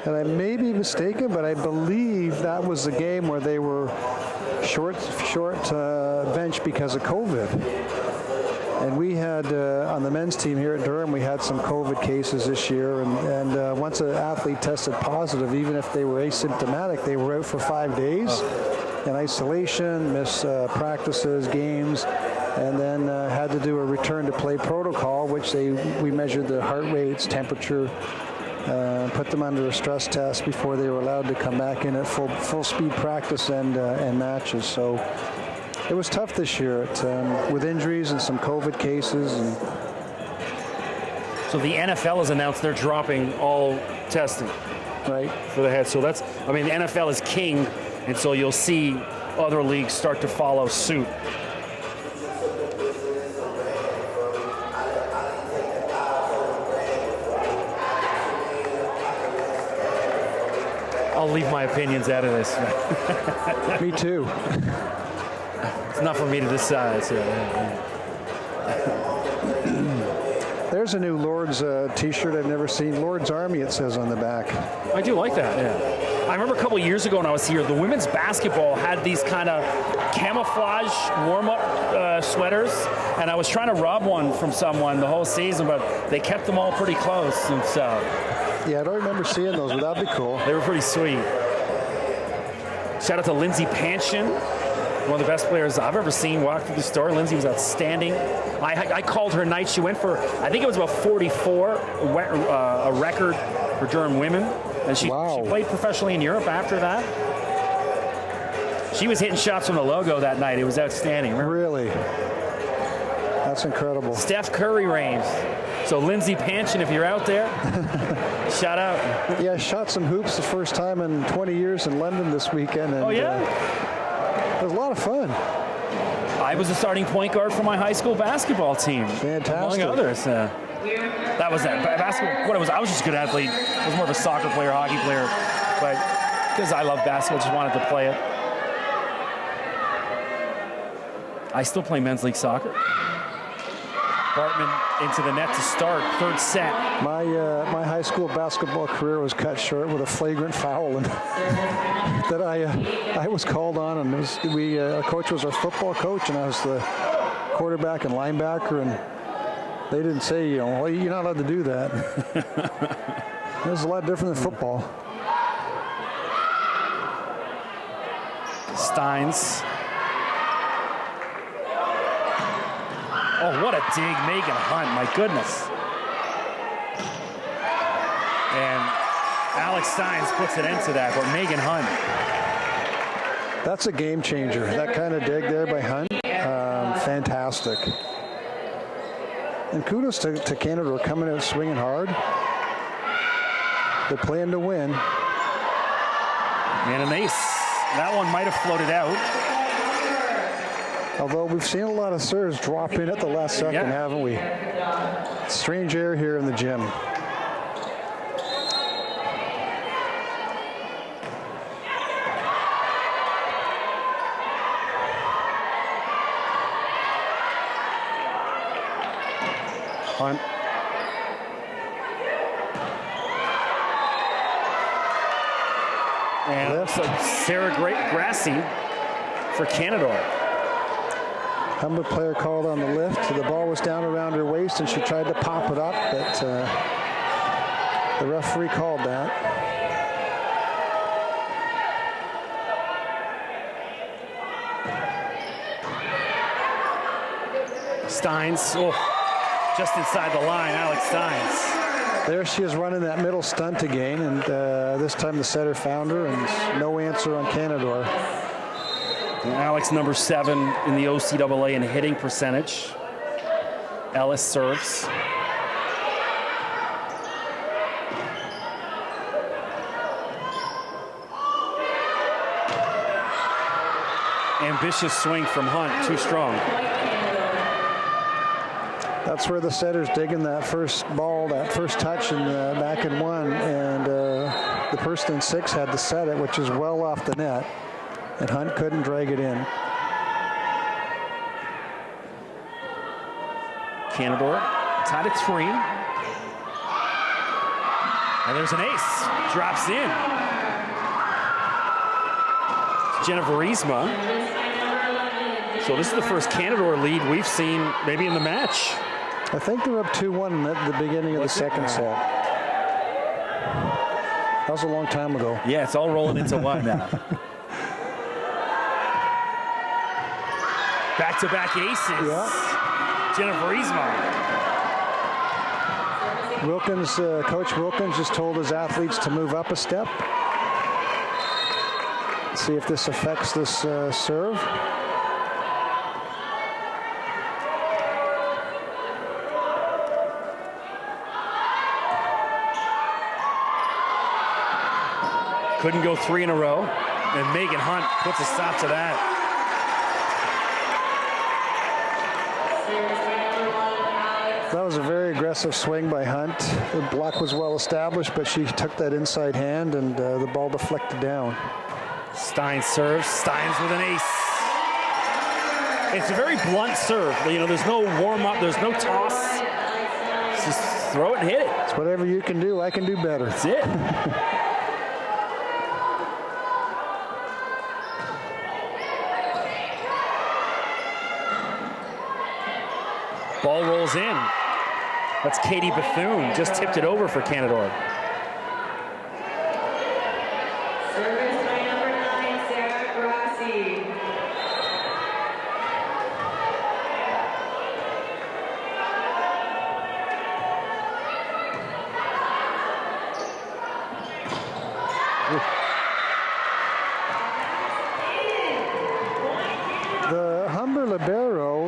And I may be mistaken, but I believe that was the game where they were short bench because of COVID. And we had, on the men's team here at Durham, we had some COVID cases this year. And once an athlete tested positive, even if they were asymptomatic, they were out for 5 days in isolation, missed practices, games, and then had to do a return to play protocol, which we measured the heart rates, temperature, put them under a stress test before they were allowed to come back in at full speed practice and matches. So it was tough this year with injuries and some COVID cases. So the NFL has announced they're dropping all testing, right, for the head. So that's, I mean, the NFL is king, and so you'll see other leagues start to follow suit. I'll leave my opinions out of this. Me too. It's not for me to decide. So. There's a new Lord's t-shirt I've never seen. Lord's Army, it says on the back. I do like that, yeah. I remember a couple years ago when I was here, the women's basketball had these kind of camouflage warm-up sweaters, and I was trying to rob one from someone the whole season, but they kept them all pretty close, and so. Yeah, I don't remember seeing those, but that'd be cool. They were pretty sweet. Shout out to Lindsay Panshin, one of the best players I've ever seen walk through the store. Lindsay was outstanding. I called her night. She went for, I think it was about 44, a record for Durham women. And she played professionally in Europe after that. She was hitting shots from the logo that night. It was outstanding. Remember? Really? That's incredible. Steph Curry reigns. So Lindsay Panshin, if you're out there, shout out. Yeah, I shot some hoops the first time in 20 years in London this weekend. And, oh, yeah? It was a lot of fun. I was a starting point guard for my high school basketball team. Fantastic. Among others. That was that. Basketball, what it was, I was just a good athlete. I was more of a soccer player, hockey player. But because I love basketball, just wanted to play it. I still play men's league soccer. Bartman into the net to start, third set. My high school basketball career was cut short with a flagrant foul, and that I was called on, and our coach was our football coach, and I was the quarterback and linebacker, and they didn't say, well, you're not allowed to do that. It was a lot different than football. Steins. Oh, what a dig, Megan Hunt, my goodness. And Alex Steins puts an end to that, but Megan Hunt. That's a game changer. That kind of dig there by Hunt, fantastic. And kudos to Canadore coming out swinging hard. They're playing to win. And an ace. That one might have floated out. Although we've seen a lot of serves drop in at the last second, haven't we? Strange air here in the gym. Hunt. And looks like Sarah Grassi for Canadore. Humber player called on the lift. The ball was down around her waist, and she tried to pop it up, but the referee called that. Steins, just inside the line, Alex Steins. There she is running that middle stunt again, and this time the setter found her, and no answer on Canadore. And Alex, number 7 in the OCAA in hitting percentage. Ellis serves. Ambitious swing from Hunt, too strong. That's where the setter's digging that first ball, that first touch, and back in 1, and the person in 6 had to set it, which is well off the net, and Hunt couldn't drag it in. Canadore tied at 3. And there's an ace. Drops in. Jennifer Riesma. So this is the first Canadore lead we've seen maybe in the match. I think they're up 2-1 at the beginning of the second set. That was a long time ago. Yeah, it's all rolling into one now. Back-to-back aces. Yeah. Jennifer Riesma. Wilkins, Coach Wilkins just told his athletes to move up a step. See if this affects this serve. Couldn't go 3 in a row, and Megan Hunt puts a stop to that. That was a very aggressive swing by Hunt. The block was well established, but she took that inside hand, and the ball deflected down. Stein serves. Stein's with an ace. It's a very blunt serve. You know, there's no warm-up. There's no toss. Just throw it and hit it. It's whatever you can do, I can do better. That's it. Ball rolls in. That's Katie Bethune. Just tipped it over for Canadore. Service by number 9, Sarah Grassi. The Humber libero,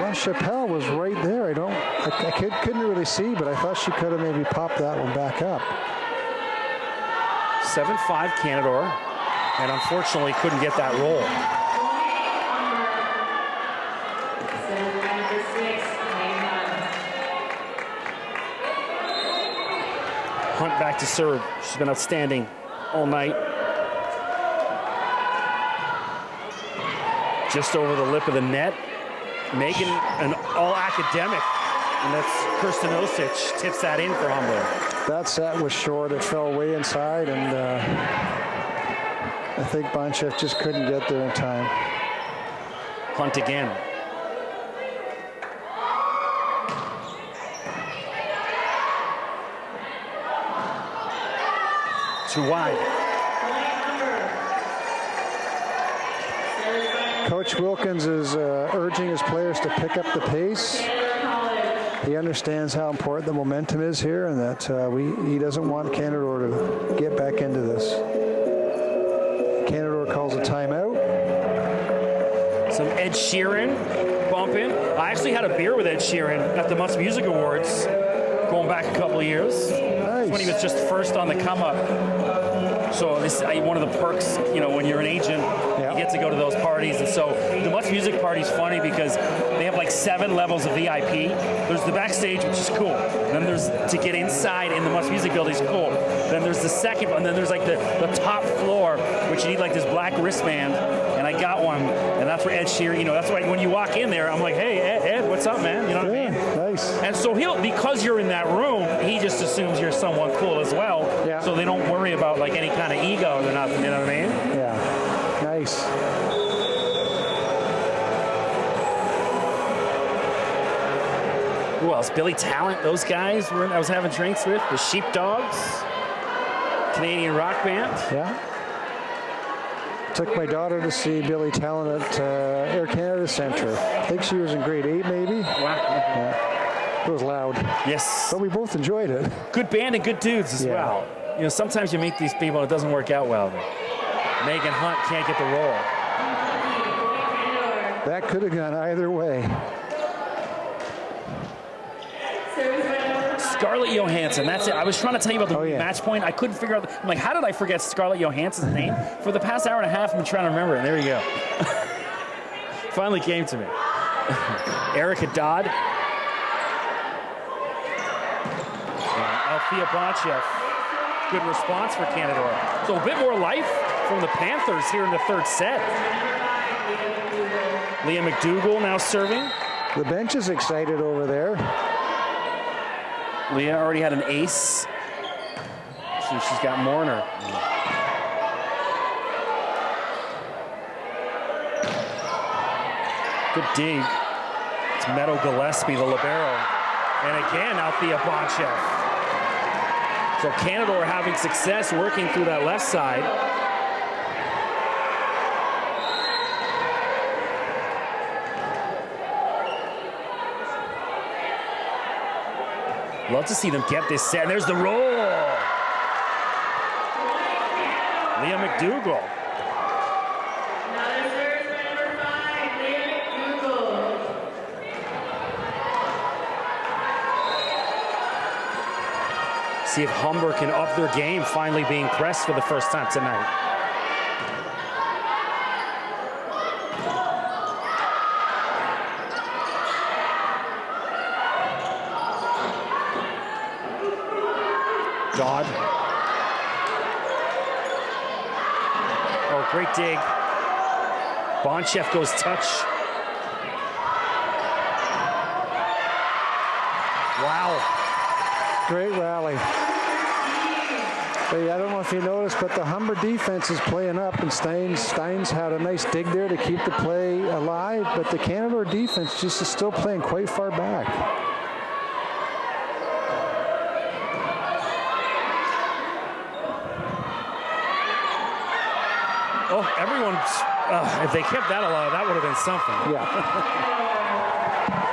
Chappelle was right there. I couldn't really see, but I thought she could have maybe popped that one back up. 7-5 Canadore, and unfortunately couldn't get that roll. Hunt back to serve. She's been outstanding all night. Just over the lip of the net. Megan, an all-academic, and that's Kirsten Osich, tips that in for Humber. That set was short. It fell way inside, and I think Bonchef just couldn't get there in time. Hunt again. Too wide. Coach Wilkins is urging his players to pick up the pace. He understands how important the momentum is here, and that he doesn't want Canadore to get back into this. Canadore calls a timeout. Some Ed Sheeran bumping. I actually had a beer with Ed Sheeran at the Must Music Awards going back a couple of years. Nice. When he was just first on the come up. So this is one of the perks, you know, when you're an agent, you get to go to those parties. And so the Much Music Party is funny because they have like 7 levels of VIP. There's the backstage, which is cool. Then there's to get inside in the Much Music building is cool. Then there's the second one. Then there's like the top floor, which you need like this black wristband. And I got one. And that's where Ed Sheeran, you know, that's why when you walk in there, I'm like, hey, Ed, what's up, man? You know what I mean? Nice. And so because you're in that room, he just assumes you're someone cool as well. Yeah. So they don't worry about like any kind of ego or nothing, you know what I mean? Yeah. Nice. Who else? Billy Talent, those guys I was having drinks with. The Sheepdogs, Canadian rock band. Yeah. Took my daughter to see Billy Talent at Air Canada Centre. I think she was in grade 8, maybe. Wow. Yeah. It was loud. Yes. But we both enjoyed it. Good band and good dudes as well. You know, sometimes you meet these people and it doesn't work out well. Megan Hunt can't get the roll. That could have gone either way. Scarlett Johansson, that's it. I was trying to tell you about the match point. I couldn't figure out. I'm like, how did I forget Scarlett Johansson's name? For the past hour and a half, I'm trying to remember it. There you go. Finally came to me. Erica Dodd. Althea Bonchev. Good response for Canadore. So a bit more life from the Panthers here in the third set. Leah McDougall now serving. The bench is excited over there. Leah already had an ace. So she's got more in her. Good dig. It's Meadow Gillespie, the libero. And again, Althea Bonchev. So Canadore having success working through that left side. Love to see them get this set. And there's the roll. Leah McDougall. Another serve for number 5, Leah McDougall. See if Humber can up their game, finally being pressed for the first time tonight. Dodd. Oh, great dig. Bonchev goes touch. Wow. Great rally. Hey, I don't know if you noticed, but the Humber defense is playing up, and Steins had a nice dig there to keep the play alive, but the Canadore defense just is still playing quite far back. Oh, everyone's, if they kept that alive, that would have been something. Yeah.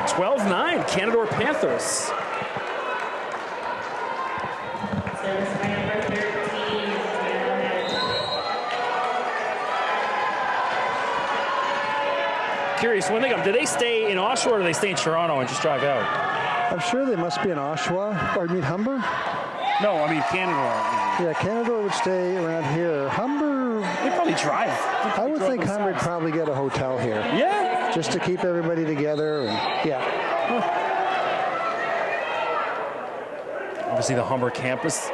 12-9, Canadore Panthers. Service by number 13, Curious, one thing, do they stay in Oshawa or do they stay in Toronto and just drive out? I'm sure they must be in Oshawa, or I mean Humber. No, I mean Canadore. Yeah, Canadore would stay around here. Humber, They probably drive. I would think Humber would probably get a hotel here. Yeah. Just to keep everybody together, and yeah. Obviously the Humber campus,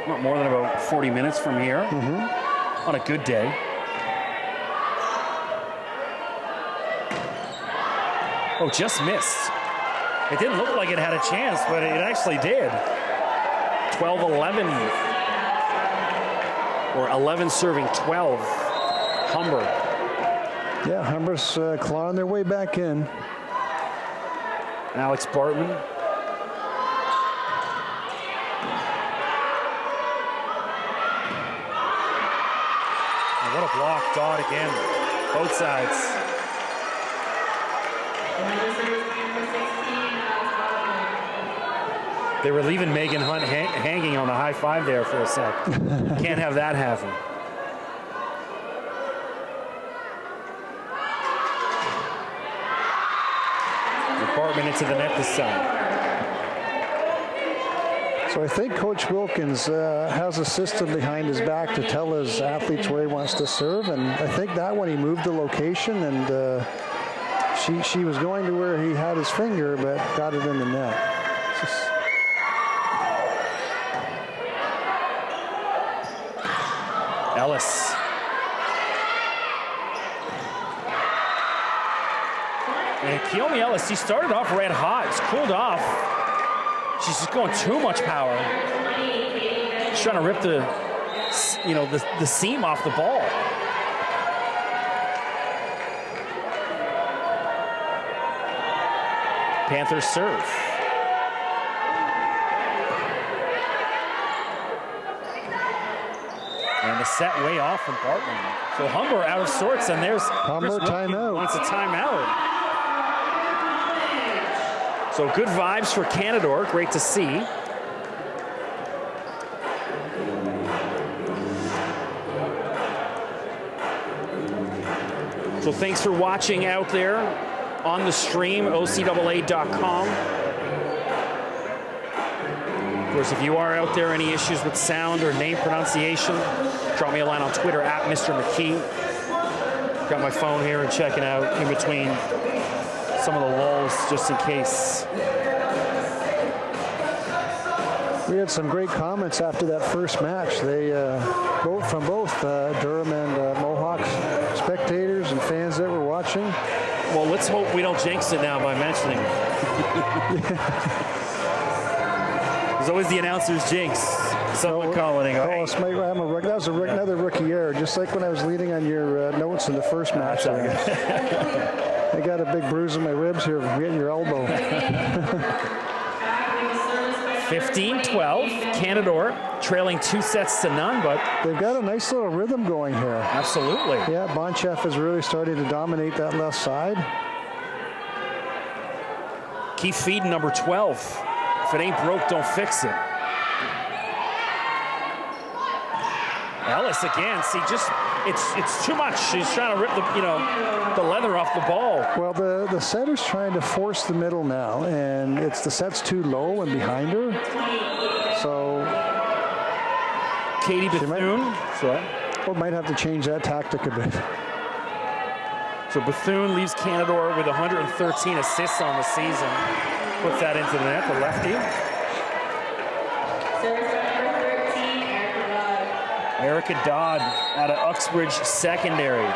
not more than about 40 minutes from here on a good day. Oh, just missed. It didn't look like it had a chance, but it actually did. 12-11, or 11 serving 12, Humber. Yeah, Humber's clawing their way back in. Alex Bartman. And what a block, Dodd again, both sides. Another service by number 16, Alex Bartman. They were leaving Megan Hunt hanging on the high five there for a sec. Can't have that happen. Bartman into the net this time. So I think Coach Wilkins has a system behind his back to tell his athletes where he wants to serve, and I think that one he moved the location, and she was going to where he had his finger, but got it in the net. Ellis. And Keomi Ellis, he started off red hot. It's cooled off. She's just going too much power. She's trying to rip the seam off the ball. Panthers serve. And the set way off from Bartman. So Humber out of sorts, and there's Humber timeout. Wants a timeout. So good vibes for Canadore. Great to see. So thanks for watching out there on the stream, OCAA.com. Of course, if you are out there, any issues with sound or name pronunciation, drop me a line on Twitter at Mr. McKee. Got my phone here and checking out in between some of the lulls just in case. We had some great comments after that first match. They both from Durham and Mohawks spectators and fans that were watching. Well, let's hope we don't jinx it now by mentioning it. There's always the announcer's jinx. Someone calling it. That was another rookie error, just like when I was leading on your notes in the first match. I got a big bruise on my ribs here from hitting your elbow. 15-12, Canadore trailing 2-0, but they've got a nice little rhythm going here. Absolutely. Yeah, Bonchef is really starting to dominate that left side. Keep feeding number 12. If it ain't broke, don't fix it. Ellis again. See, just it's too much. She's trying to rip the leather off the ball. Well, the setter's trying to force the middle now, and the set's too low and behind her. So Katie Bethune. Might have to change that tactic a bit. So Bethune leaves Canadore with 113 assists on the season. Puts that into the net, the lefty. Erica Dodd out of Uxbridge Secondary.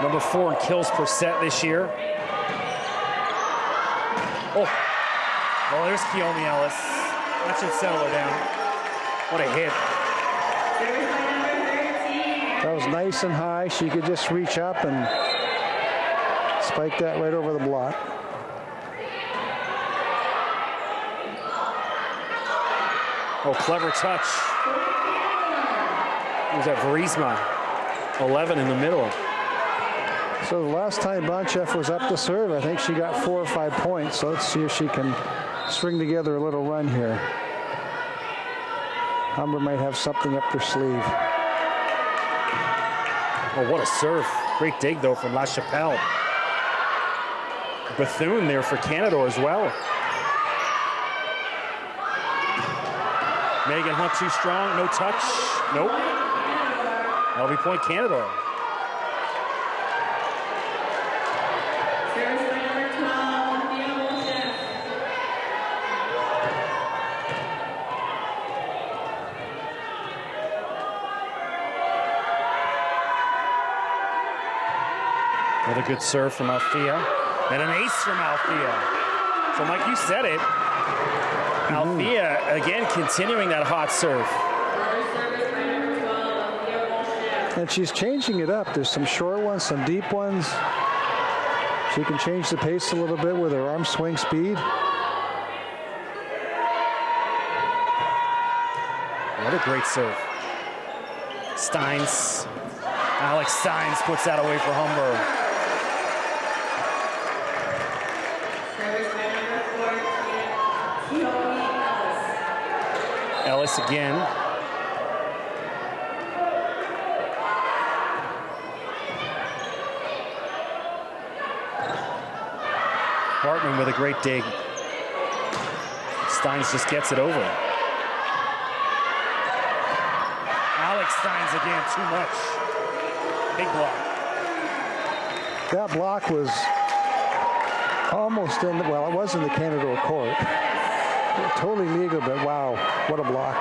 Number 4 in kills per set this year. Oh, well, there's Keomi Ellis. That should settle her down. What a hit. That was nice and high. She could just reach up and spike that right over the block. Oh, clever touch. It was at Verisma. 11 in the middle. So the last time Bonchef was up to serve, I think she got 4 or 5 points. So let's see if she can string together a little run here. Humber might have something up their sleeve. Oh, what a serve. Great dig, though, from La Chapelle. Bethune there for Canadore as well. Megan Hunt too strong. No touch. Nope. That'll be point Canadore. Another good serve from Althea. And an ace from Althea. So, Mike, you said it. Althea, again, continuing that hot serve. And she's changing it up. There's some short ones, some deep ones. She can change the pace a little bit with her arm swing speed. What a great serve. Steins. Alex Steins puts that away for Humber. Ellis again. Bartman with a great dig. Steins just gets it over. Alex Steins again, too much. Big block. That block was almost in, well, it was in the Canadore court. Totally legal, but wow, what a block.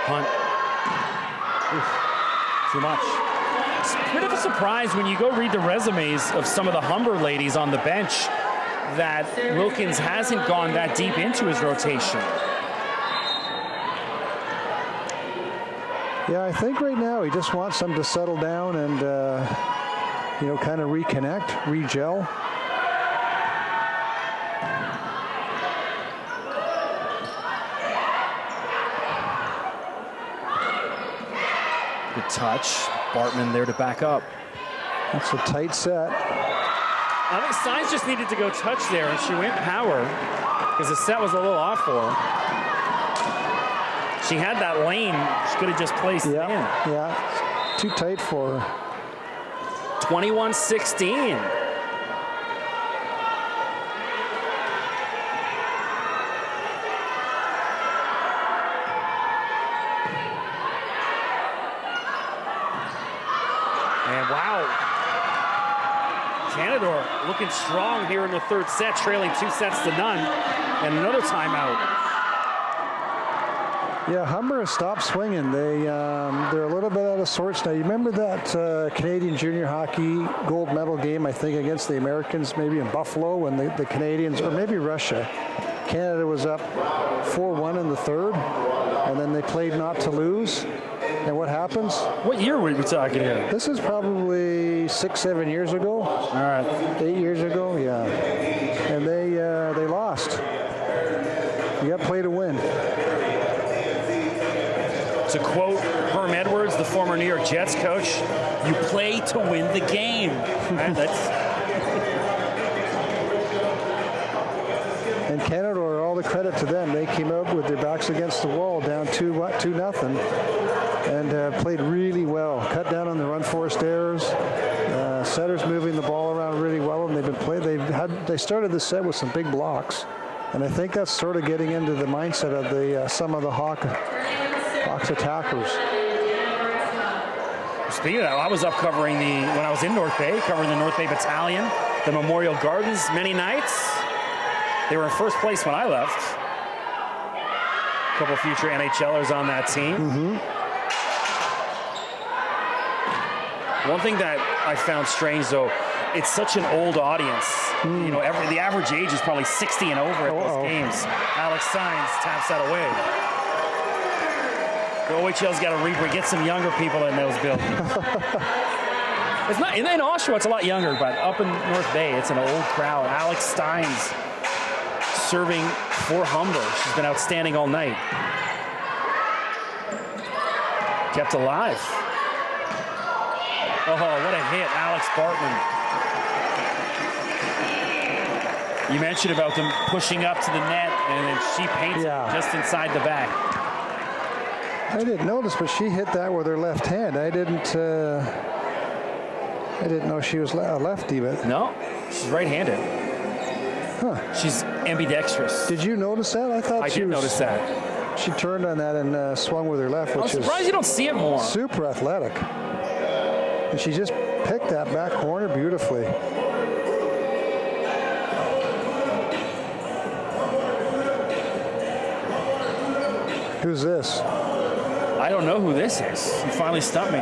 Hunt. Oof, too much. It's a bit of a surprise when you go read the resumes of some of the Humber ladies on the bench that Wilkins hasn't gone that deep into his rotation. Yeah, I think right now he just wants them to settle down and, kind of reconnect, re-gel. Good touch. Bartman there to back up. That's a tight set. I think Steins just needed to go touch there, and she went power because the set was a little off for her. She had that lane. She could have just placed it in. Yeah, too tight for her. 21-16. wow. Canadore looking strong here in the third set, trailing 2-0. And another timeout. Yeah, Humber has stopped swinging. They're a little bit out of sorts now. You remember that Canadian junior hockey gold medal game, I think, against the Americans, maybe in Buffalo, when the Canadians, or maybe Russia, Canada was up 4-1 in the third, and then they played not to lose. And what happens? What year were we talking here? This is probably 6-7 years ago. All right. 8 years ago, yeah. And they lost. You got to play to win. To quote Herm Edwards, the former New York Jets coach, you play to win the game. Right? And Canadore, all the credit to them. They came out with their backs against the wall, down 2-0, and played really well. Cut down on the run forced errors. Setters moving the ball around really well, and they started the set with some big blocks, and I think that's sort of getting into the mindset of some of the Hawks attackers. Speaking of that, I was up covering when I was in North Bay, covering the North Bay Battalion, the Memorial Gardens many nights. They were in first place when I left. A couple of future NHLers on that team. Mm-hmm. One thing that I found strange, though, it's such an old audience. You know, the average age is probably 60 and over at those games. Alex Saenz taps that away. The OHL's got to get some younger people in those buildings. It's not in Oshawa. It's a lot younger, but up in North Bay, it's an old crowd. Alex Steins serving for Humber. She's been outstanding all night. Kept alive. Oh, what a hit, Alex Bartman. You mentioned about them pushing up to the net, and then she paints it just inside the back. I didn't notice, but she hit that with her left hand. I didn't know she was a lefty, but no, she's right-handed. Huh. She's ambidextrous. Did you notice that? I thought I did notice that. She turned on that and swung with her left, which I'm surprised you don't see it more. Super athletic. And she just picked that back corner beautifully. Who's this? I don't know who this is. You finally stumped me.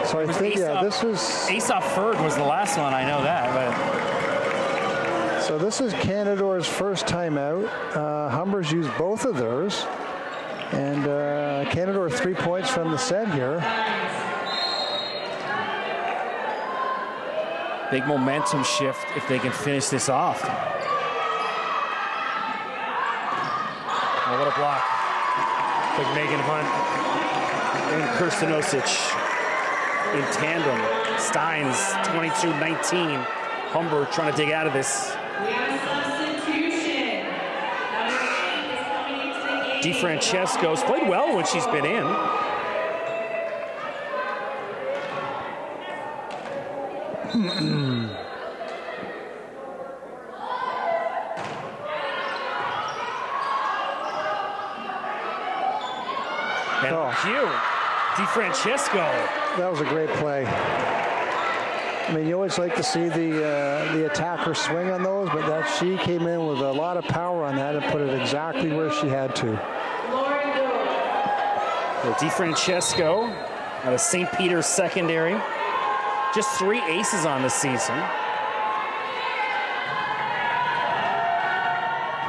So I think, this was... Aesop Ferg was the last one, I know that, but... So this is Canadore's first time out. Humber's used both of theirs. And Canadore 3 points from the set here. Big momentum shift if they can finish this off. Oh, what a block. Like Megan Hunt and Kirsten Osich in tandem. Steins, 22-19. Humber trying to dig out of this. DeFrancesco's played well when she's been in. And cue, DeFrancesco. That was a great play. I mean, you always like to see the attacker swing on those, but she came in with a lot of power on that and put it exactly where she had to. DeFrancesco out of St. Peter's Secondary. Just 3 aces on the season.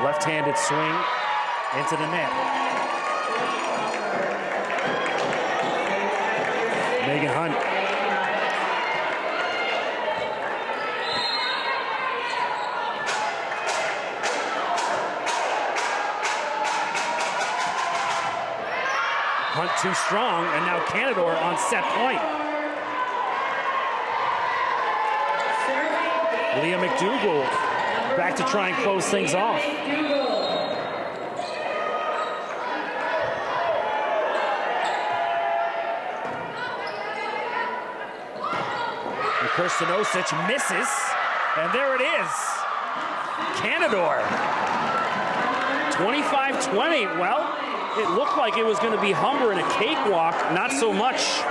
Left-handed swing into the net. Megan Hunt. Hunt too strong, and now Canadore on set point. Leah McDougall back to try and close things off. And Kirsten Osich misses, and there it is. Canadore 25-20. Well, it looked like it was going to be Humber in a cakewalk. Not so much.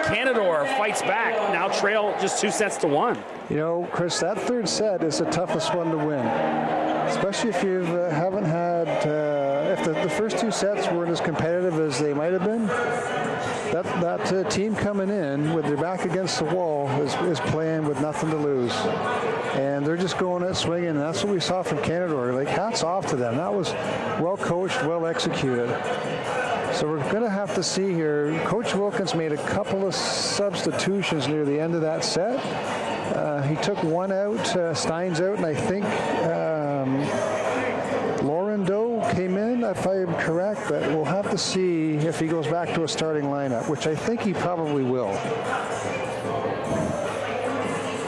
Canadore fights back. Now trail just 2-1. You know, Chris, that third set is the toughest one to win, especially if you haven't had, if the first 2 sets weren't as competitive as they might have been. That team coming in with their back against the wall is playing with nothing to lose. And they're just going out swinging, and that's what we saw from Canadore. Like, hats off to them. That was well coached, well executed. So we're going to have to see here. Coach Wilkins made a couple of substitutions near the end of that set. He took one out, Steins out, and I think Lauren Doe came in, if I'm correct, but we'll have to see if he goes back to a starting lineup, which I think he probably will.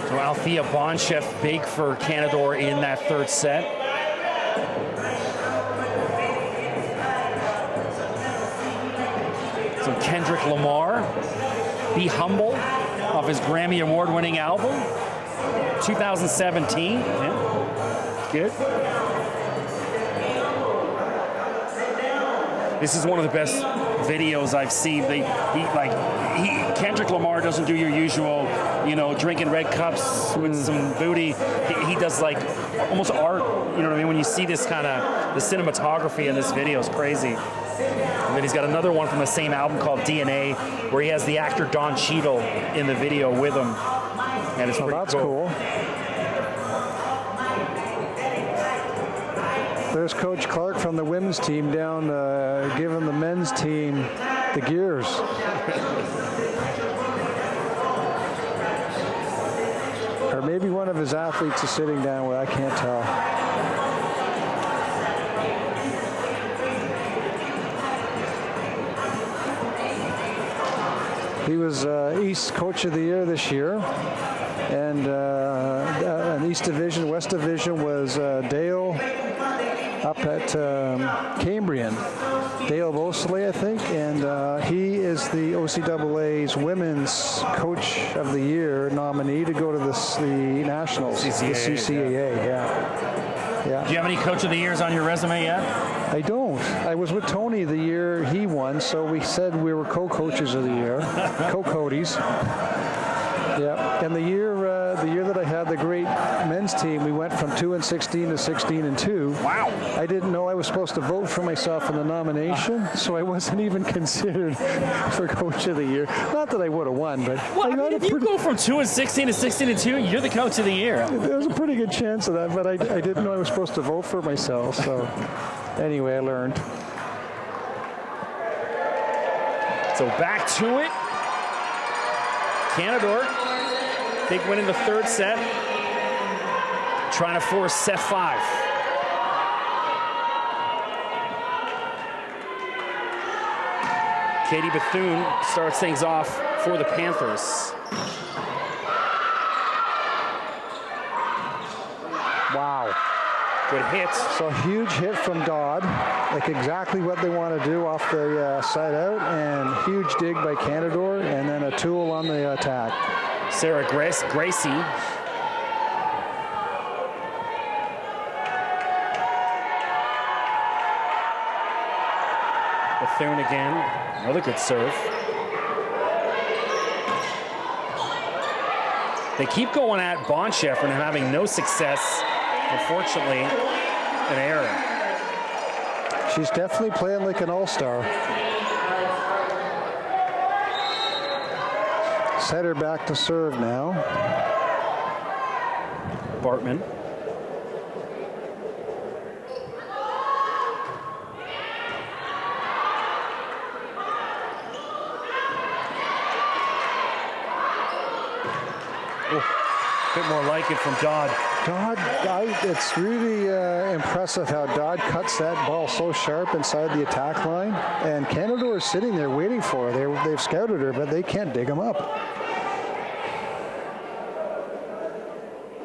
So Althea Bonchef big for Canadore in that third set. So Kendrick Lamar, Be Humble, off his Grammy Award-winning album, 2017. Yeah, good. This is one of the best videos I've seen. Kendrick Lamar doesn't do your usual, drinking red cups with some booty. He does like almost art. You know what I mean? When you see this kind of the cinematography in this video is crazy. And then he's got another one from the same album called DNA, where he has the actor Don Cheadle in the video with him, and it's pretty cool. There's Coach Clark from the women's team down, giving the men's team the gears. Or maybe one of his athletes is sitting down where I can't tell. He was East Coach of the Year this year. And East Division, West Division was Dale up at Cambrian. Dale Bosley, I think, and he is the OCAA's Women's Coach of the Year nominee to go to the Nationals, the CCAA. Yeah. Do you have any Coach of the Years on your resume yet? I don't. I was with Tony the year he won, so we said we were co-coaches of the year, co-Codies. Yeah, and the year that I had the great men's team, we went from 2-16 to 16-2. Wow! I didn't know I was supposed to vote for myself in the nomination, so I wasn't even considered for Coach of the Year. Not that I would have won, but if you go from 2-16 to 16-2, you're the Coach of the Year. There's a pretty good chance of that, but I didn't know I was supposed to vote for myself. So anyway, I learned. So back to it. Canadore, big win in the third set, trying to force set 5. Katie Bethune starts things off for the Panthers. Wow. Good hit. So huge hit from Dodd, like exactly what they want to do off the side out, and huge dig by Canadore, and then a tool on the attack. Sarah Gracie. Bethune again, another good serve. They keep going at Bonchef and having no success. Unfortunately, an error. She's definitely playing like an all-star. Set her back to serve now. Bartman. A bit more like it from Dodd. It's really impressive how Dodd cuts that ball so sharp inside the attack line. And Canadore is sitting there waiting for her. They've scouted her, but they can't dig them up.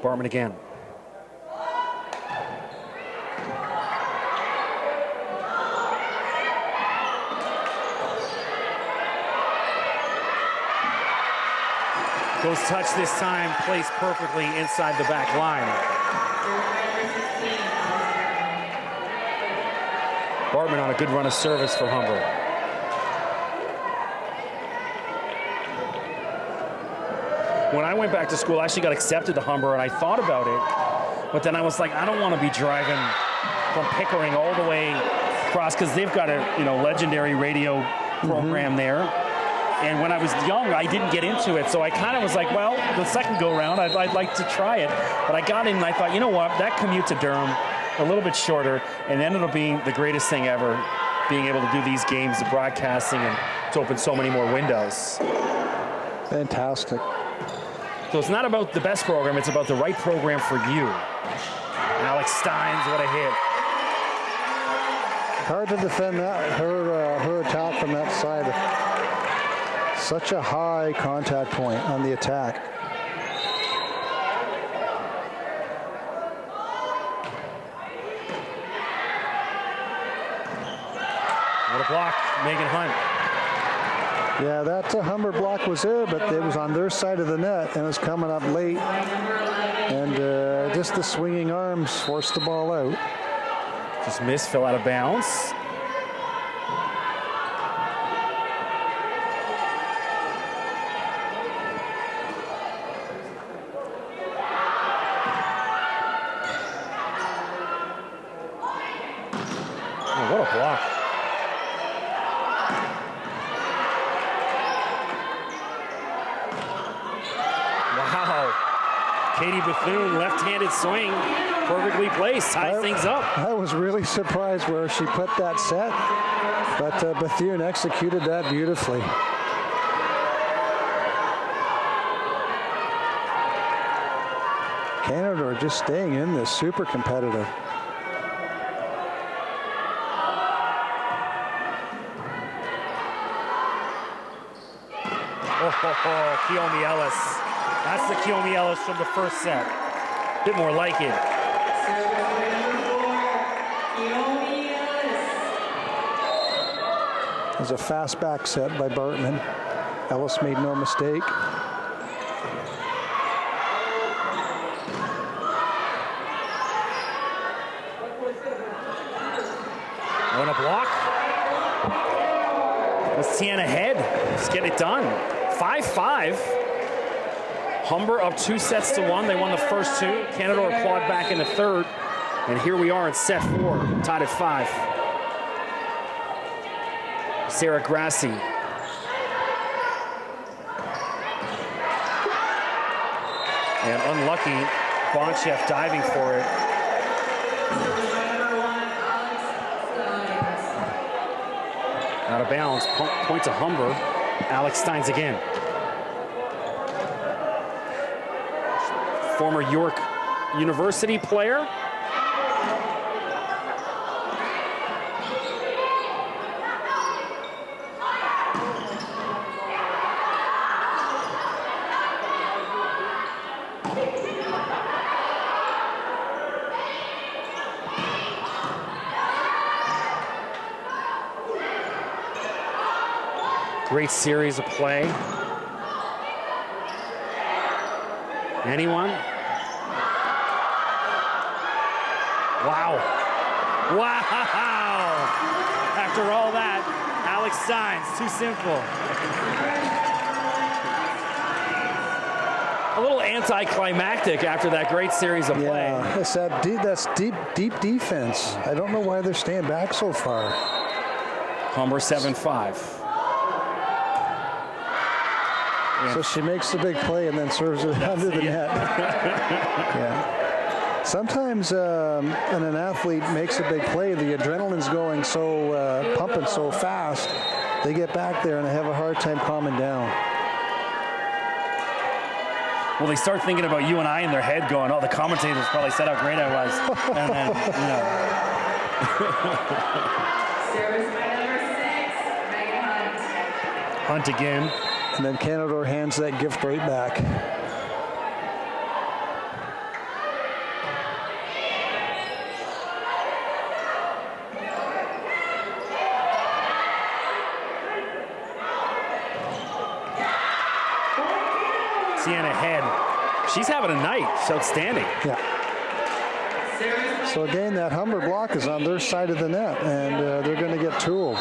Bartman again. Goes touch this time, placed perfectly inside the back line. Bartman on a good run of service for Humber. When I went back to school, I actually got accepted to Humber, and I thought about it, but then I was like, I don't want to be driving from Pickering all the way across, because they've got a legendary radio program there. And when I was young, I didn't get into it, so I kind of was like, well, the second go-round, I'd like to try it. But I got in, and I thought, you know what, that commute to Durham, a little bit shorter, and then it'll be the greatest thing ever, being able to do these games, the broadcasting, and to open so many more windows. Fantastic. So it's not about the best program, it's about the right program for you. Alex Steins, what a hit. Hard to defend that, her attack from that side. Such a high contact point on the attack. What a block, Megan Hunt. Yeah, that Humber block was there, but it was on their side of the net, and it was coming up late. And just the swinging arms forced the ball out. Just missed, fell out of bounds. Oh, what a block. Wow. Katie Bethune, left-handed swing, perfectly placed, ties things up. I was really surprised where she put that set, but Bethune executed that beautifully. Canadore just staying in this, super competitive. Oh, Keomi Ellis. That's the Keomi Ellis from the first set. A bit more like it. It was a fast back set by Bartman. Ellis made no mistake. On a block. Let's Tiana Head. Let's get it done. 5-5. Humber up 2-1. They won the first two. Canadore clawed back in the third. And here we are in set 4, tied at 5. Sarah Grassi. And unlucky, Bonchef diving for it. Out of bounds, point to Humber. Alex Steins again. Former York University player. Great series of play. Anyone? Wow. Wow. After all that, Alex Steins, too simple. A little anticlimactic after that great series of play. Yeah, it's that's deep defense. I don't know why they're staying back so far. Humber 7-5. So she makes the big play and then serves it under the net. Yeah. Sometimes when an athlete makes a big play, the adrenaline's going so pumping so fast, they get back there and they have a hard time calming down. Well, they start thinking about you and I in their head going, oh, the commentators probably said how great I was. And then, Service by number 6, Megan Hunt. Hunt again. And then Canadore hands that gift right back. Tiana Head. She's having a night. She's outstanding. Yeah. So again, that Humber block is on their side of the net, and they're going to get tooled.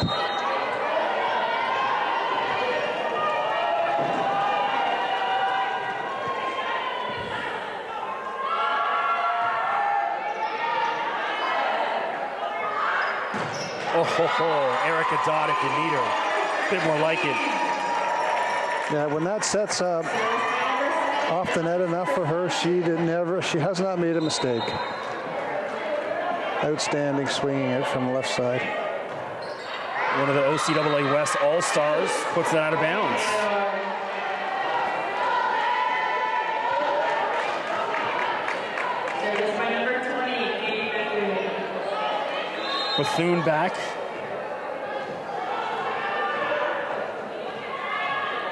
Oh, Erica Dodd if you need her. A bit more like it. Yeah, when that sets up off the net enough for her, she has not made a mistake. Outstanding swinging it from the left side. One of the OCAA West All-Stars puts it out of bounds. Bethune back.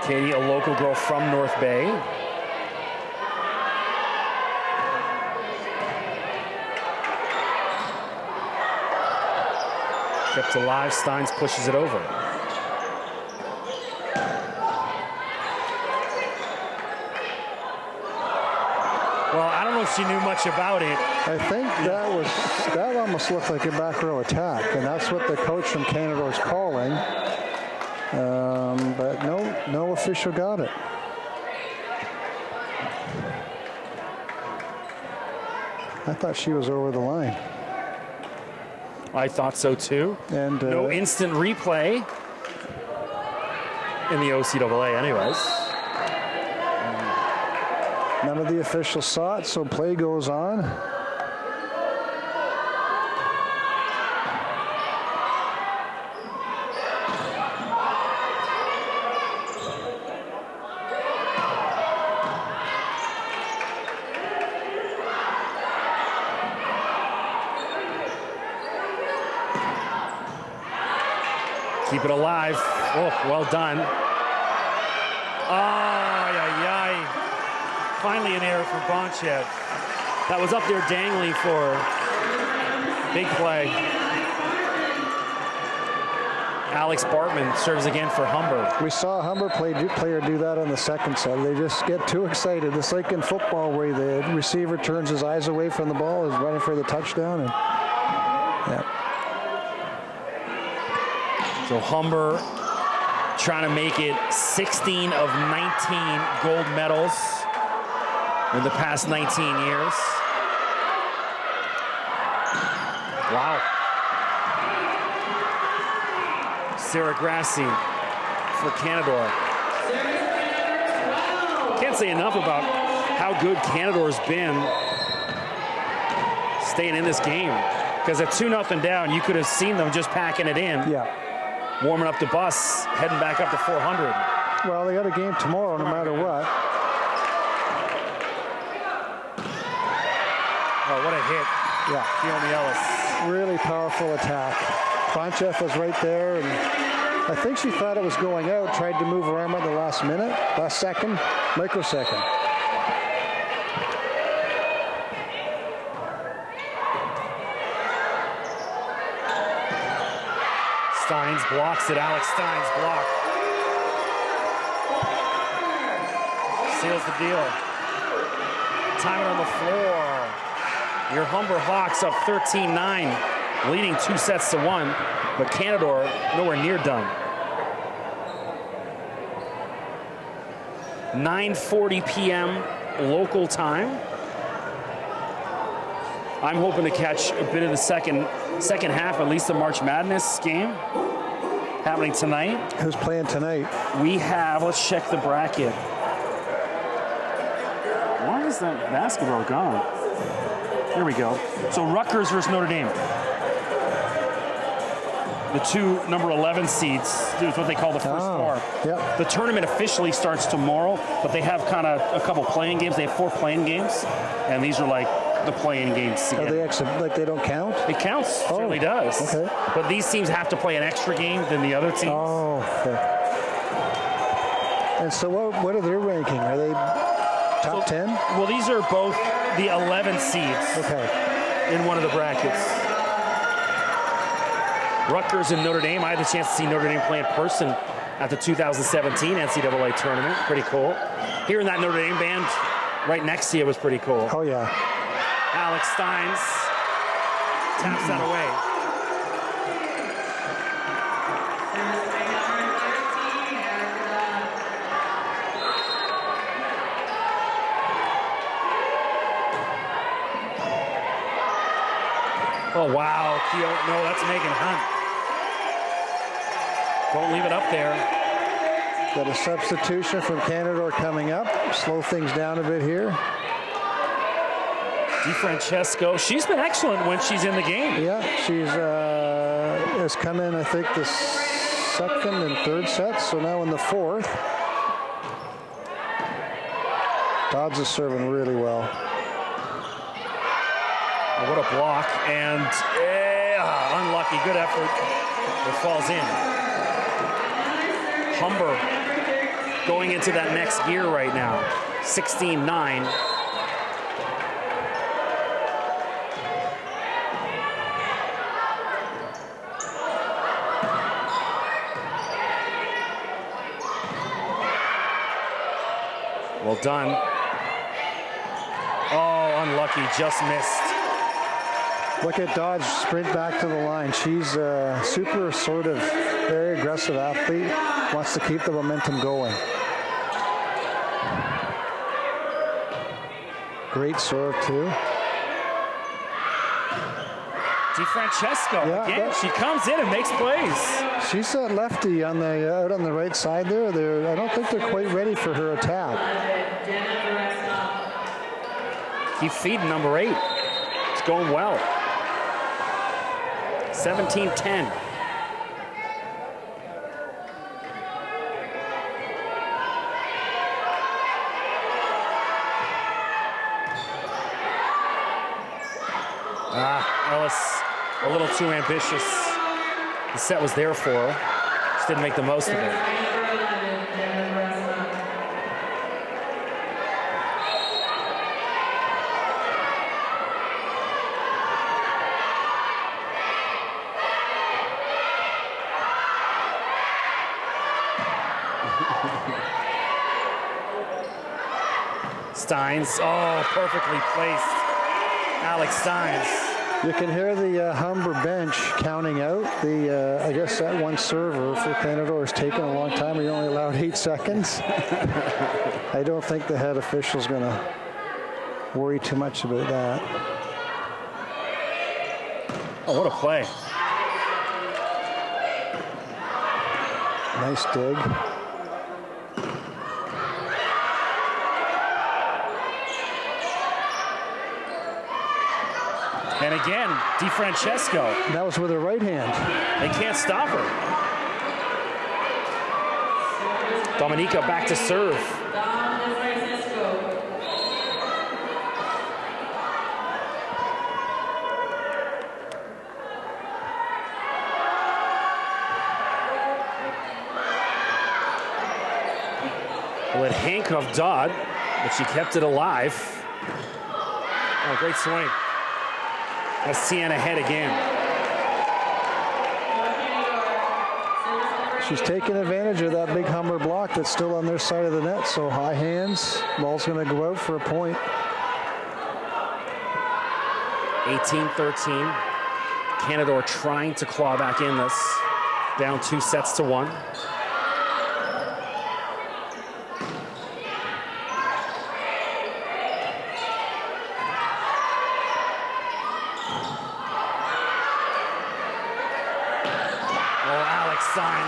Katie, a local girl from North Bay. Kept alive, Steins pushes it over. Well, I don't know if she knew much about it. I think that almost looked like a back row attack, and that's what the coach from Canadore is calling. But no official got it. I thought she was over the line. I thought so too. And no instant replay in the OCAA anyways. None of the officials saw it, so play goes on. Keep it alive. Oh, well done. Finally an error for Bonchev. That was up there dangling for big play. Alex Bartman serves again for Humber. We saw a Humber player do that on the second set. They just get too excited. It's like in football where the receiver turns his eyes away from the ball, is running for the touchdown. And, yeah. So Humber trying to make it 16 of 19 gold medals in the past 19 years. Wow. Sarah Grassi for Canadore. Can't say enough about how good Canadore's been staying in this game. Because at 2-0 down, you could have seen them just packing it in. Yeah. Warming up the bus, heading back up to 400. Well, they got a game tomorrow, no matter what. Oh, what a hit. Yeah. Fiona Ellis. Really powerful attack. Bonchev was right there, and I think she thought it was going out, tried to move her arm at the last minute, last second, microsecond. Steins blocks it. Alex Steins block. Seals the deal. Time it on the floor. Your Humber Hawks up 13-9, leading 2-1, but Canadore nowhere near done. 9:40 p.m. local time. I'm hoping to catch a bit of the second half, at least the March Madness game happening tonight. Who's playing tonight? We have, let's check the bracket. Why is that basketball gone? Here we go. So Rutgers versus Notre Dame. The two number 11 seeds is what they call the first four. Yep. The tournament officially starts tomorrow, but they have kind of a couple playing games. They have 4 playing games, and these are like the playing games. Are they actually, like they don't count? It counts, certainly does. Okay. But these teams have to play an extra game than the other teams. Oh, okay. And so what are their ranking? Are they top 10? Well, these are both the 11 seeds in one of the brackets. Rutgers and Notre Dame. I had the chance to see Notre Dame play in person at the 2017 NCAA tournament. Pretty cool. Hearing that Notre Dame band right next to you was pretty cool. Oh, yeah. Alex Steins taps that away. Service by number 13, Erica. Oh, wow. No, that's Megan Hunt. Don't leave it up there. Got a substitution from Canadore coming up. Slow things down a bit here. DiFrancesco, she's been excellent when she's in the game. Yeah, she's has come in, I think, the second and third sets, so now in the fourth. Dodds is serving really well. Oh, what a block, and unlucky, good effort. It falls in. Humber going into that next gear right now, 16-9. Well done. Oh, unlucky, just missed. Look at Dodge sprint back to the line. She's a super sort of very aggressive athlete, wants to keep the momentum going. Great serve too. DiFrancesco, Yeah, again, she comes in and makes plays. She's that lefty on the out on the right side there. I don't think they're quite ready for her attack. Keep feeding number 8. It's going well. 17-10. Ellis, a little too ambitious. The set was there for her. Just didn't make the most of it. Steins, oh, perfectly placed. Alex Steins. You can hear the Humber bench counting out. I guess that one server for Canadore is taking a long time. We only allowed 8 seconds. I don't think the head official's going to worry too much about that. Oh, what a play. Nice dig. And again, DiFrancesco. That was with her right hand. They can't stop her. Dominica back to serve. Well, it handcuffed Dodd, but she kept it alive. Oh, great swing. That's Sienna head again. She's taking advantage of that big Humber block that's still on their side of the net. So high hands, ball's going to go out for a point. 18-13. Canadore trying to claw back in this. Down 2-1.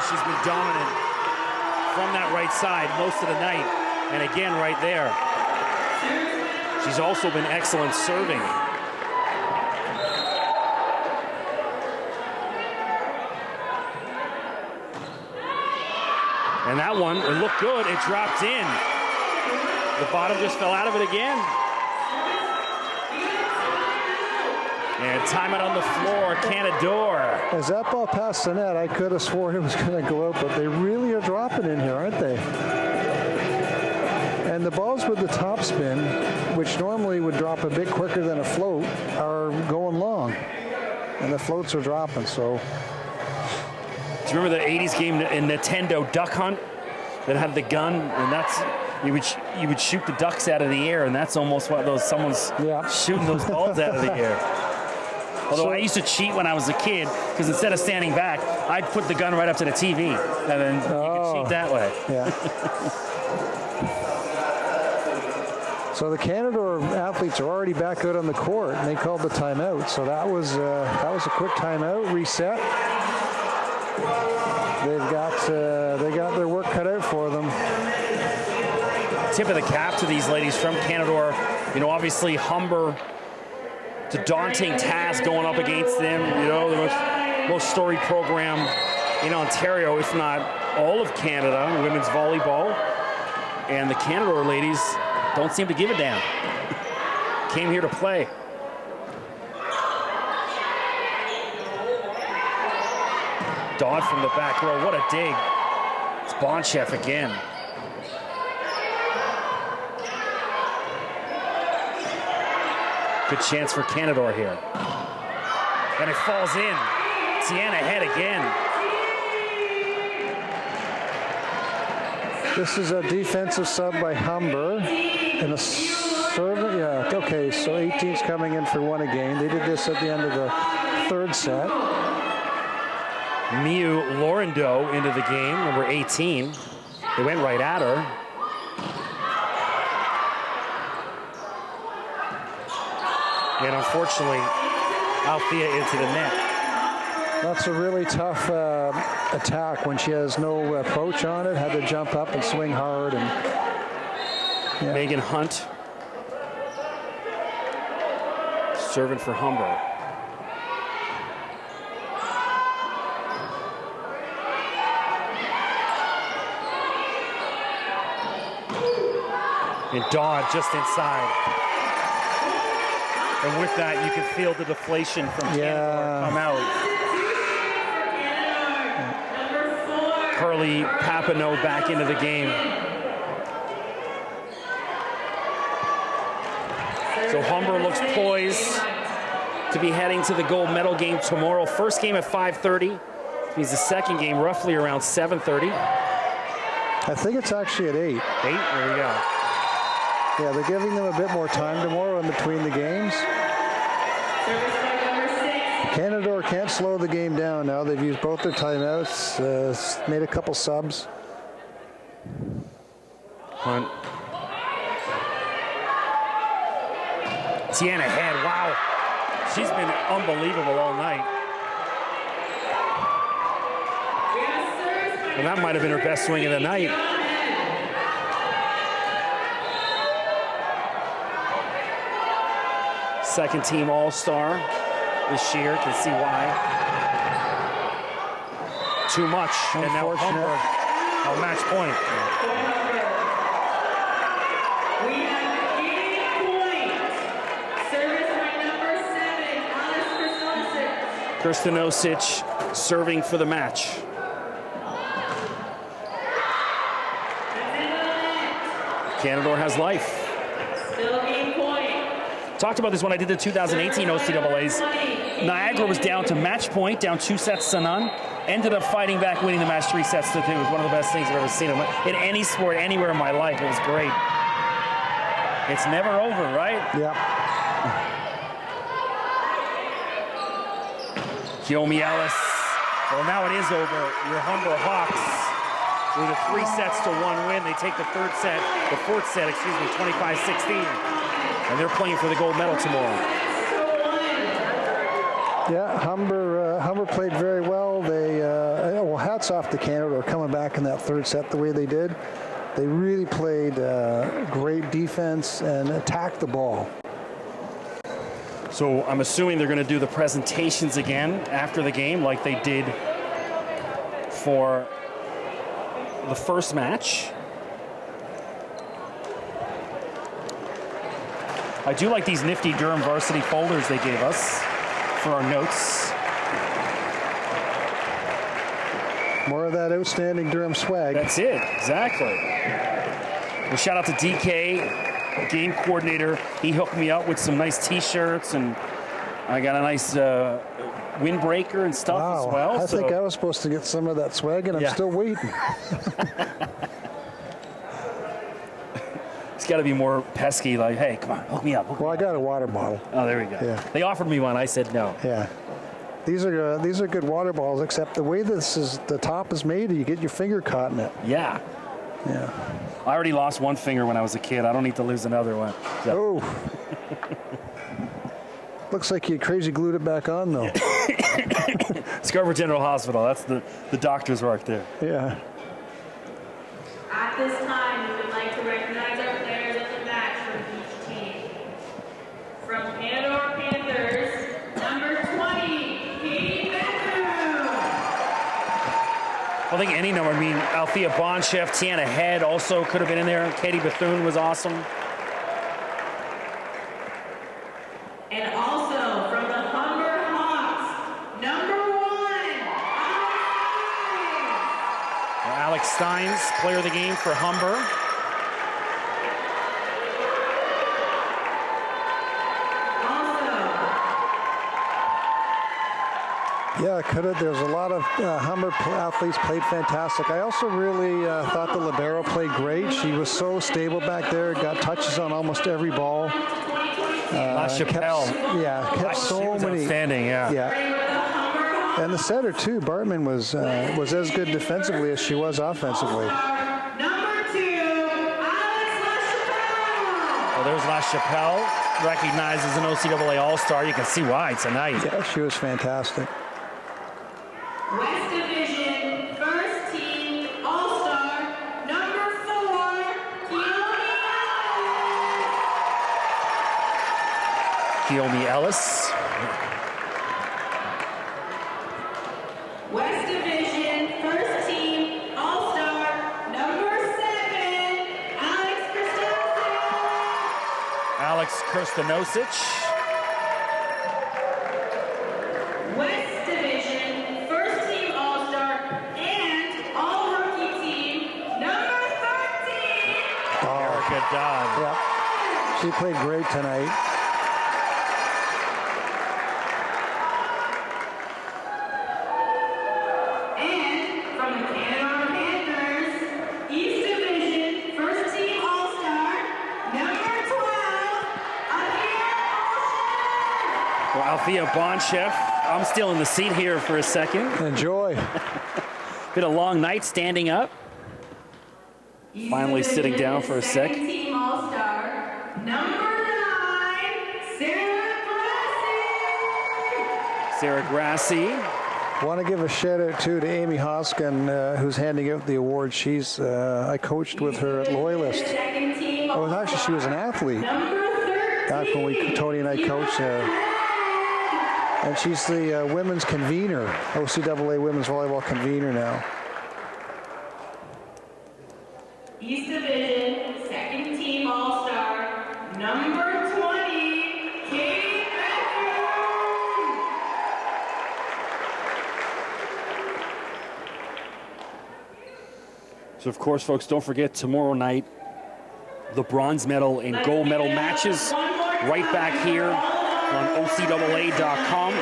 She's been dominant from that right side most of the night. And again, right there. She's also been excellent serving. And that one, it looked good. It dropped in. The bottom just fell out of it again. And timeout on the floor, Canadore. As that ball passed the net, I could have sworn it was going to go out, but they really are dropping in here, aren't they? And the balls with the top spin, which normally would drop a bit quicker than a float, are going long. And the floats are dropping, so. Do you remember the 80s game in Nintendo Duck Hunt that had the gun? And that's, you would shoot the ducks out of the air, and that's almost what someone's shooting those balls out of the air. Although I used to cheat when I was a kid, because instead of standing back, I'd put the gun right up to the TV, and then you could cheat that way. Yeah. So the Canadore athletes are already back out on the court, and they called the timeout. So that was a quick timeout, reset. They got their work cut out for them. Tip of the cap to these ladies from Canadore. You know, obviously Humber, it's a daunting task going up against them. You know, the most storied program in Ontario, if not all of Canada, in women's volleyball. And the Canadore ladies don't seem to give a damn. Came here to play. Dodd from the back row, what a dig. It's Bonchef again. Good chance for Canadore here. And it falls in. Tiana head again. This is a defensive sub by Humber. And a servant, yeah, okay, so 18's coming in for one again. They did this at the end of the third set. Miu Lorando into the game, number 18. They went right at her. And unfortunately, Althea into the net. That's a really tough attack when she has no approach on it. Had to jump up and swing hard. And yeah. Megan Hunt serving for Humber. And Dodd just inside. And with that, you can feel the deflation from Canadore come out. Carly Papineau back into the game. So Humber looks poised to be heading to the gold medal game tomorrow. First game at 5:30. Means the second game roughly around 7:30. I think it's actually at 8. 8? There we go. Yeah, they're giving them a bit more time tomorrow in between the games. Canadore can't slow the game down now. They've used both their timeouts, made a couple subs. Hunt. Tiana Head, wow. She's been unbelievable all night. And that might have been her best swing of the night. Second team All-Star this year, can see why. Too much, and now Humber on match point. We have 80 points. Service by number 7, Alice Krstenosic serving for the match. Canadore has life. Still game point. Talked about this when I did the 2018 OCAAs. Niagara was down to match point, down 2 sets to none. Ended up fighting back, winning the match 3 sets to 2. It was one of the best things I've ever seen in any sport, anywhere in my life. It was great. It's never over, right? Yeah. Kiyomi Ellis. Well, now it is over. Your Humber Hawks with a 3 sets to 1 win. They take the fourth set, 25-16. And they're playing for the gold medal tomorrow. Yeah, Humber played very well. They well, hats off to Canada coming back in that third set the way they did. They really played great defense and attacked the ball. So I'm assuming they're going to do the presentations again after the game like they did for the first match. I do like these nifty Durham varsity folders they gave us for our notes. More of that outstanding Durham swag. That's it, exactly. Well, shout out to DK, game coordinator. He hooked me up with some nice T-shirts, and I got a nice windbreaker and stuff as well. I think I was supposed to get some of that swag, and I'm still waiting. got to be more pesky, like, hey, come on, hook me up. Well, I got a water bottle. Oh, there we go. Yeah. They offered me one. I said no. Yeah. These are good water bottles, except the way the top is made, you get your finger caught in it. Yeah. Yeah. I already lost one finger when I was a kid. I don't need to lose another one. So. Oh. Looks like you crazy glued it back on, though. Scarborough General Hospital. That's the doctor's work there. Yeah. At this time, we would like to recognize our players of the match from each team. From Canadore Panthers, number 20, Katie Bethune. I think any number. I mean, Althea Bonchef, Tiana Head also could have been in there. Katie Bethune was awesome. And also from the Humber Hawks, number 1, Alex Steins, player of the game for Humber. Yeah, there's a lot of Humber athletes played fantastic. I also really thought the libero played great. She was so stable back there, got touches on almost every ball. Chappelle. Kept so many. Outstanding, yeah. Yeah. And the setter too, Bartman was as good defensively as she was offensively. number 2, Alex LaChapelle. Well, there's LaChapelle, recognized as an OCAA All-Star. You can see why tonight. Yeah, she was fantastic. West Division, first team, All-Star, number 4, Keomi Ellis. West Division, first team, All-Star, number 7, Alex Christensen. Alex Kirstenosic. West Division, first team All-Star, and All-Rookie team, number 13. Erica Dodd. Yeah, she played great tonight. And from the Canadore Panthers, East Division, first team All-Star, number 12, Oshawa. Well, Althea Bonchef. I'm still in the seat here for a second. Enjoy. Been a long night standing up. East Finally Division, sitting down for a sec. second team All-Star, number 9, Sarah Grassi. Sarah Grassi. Want to give a shout out too to Amy Hoskin, who's handing out the award. I coached with her at Loyalist. Second team Oh, actually, she was an athlete number 13. back when Tony and I coached her. And she's the women's convener, OCAA women's volleyball convener now. East Division, second team All-Star, number 20, Katie Bethune. So, of course, folks, don't forget tomorrow night, the bronze medal and gold medal matches right back here on OCAA.com.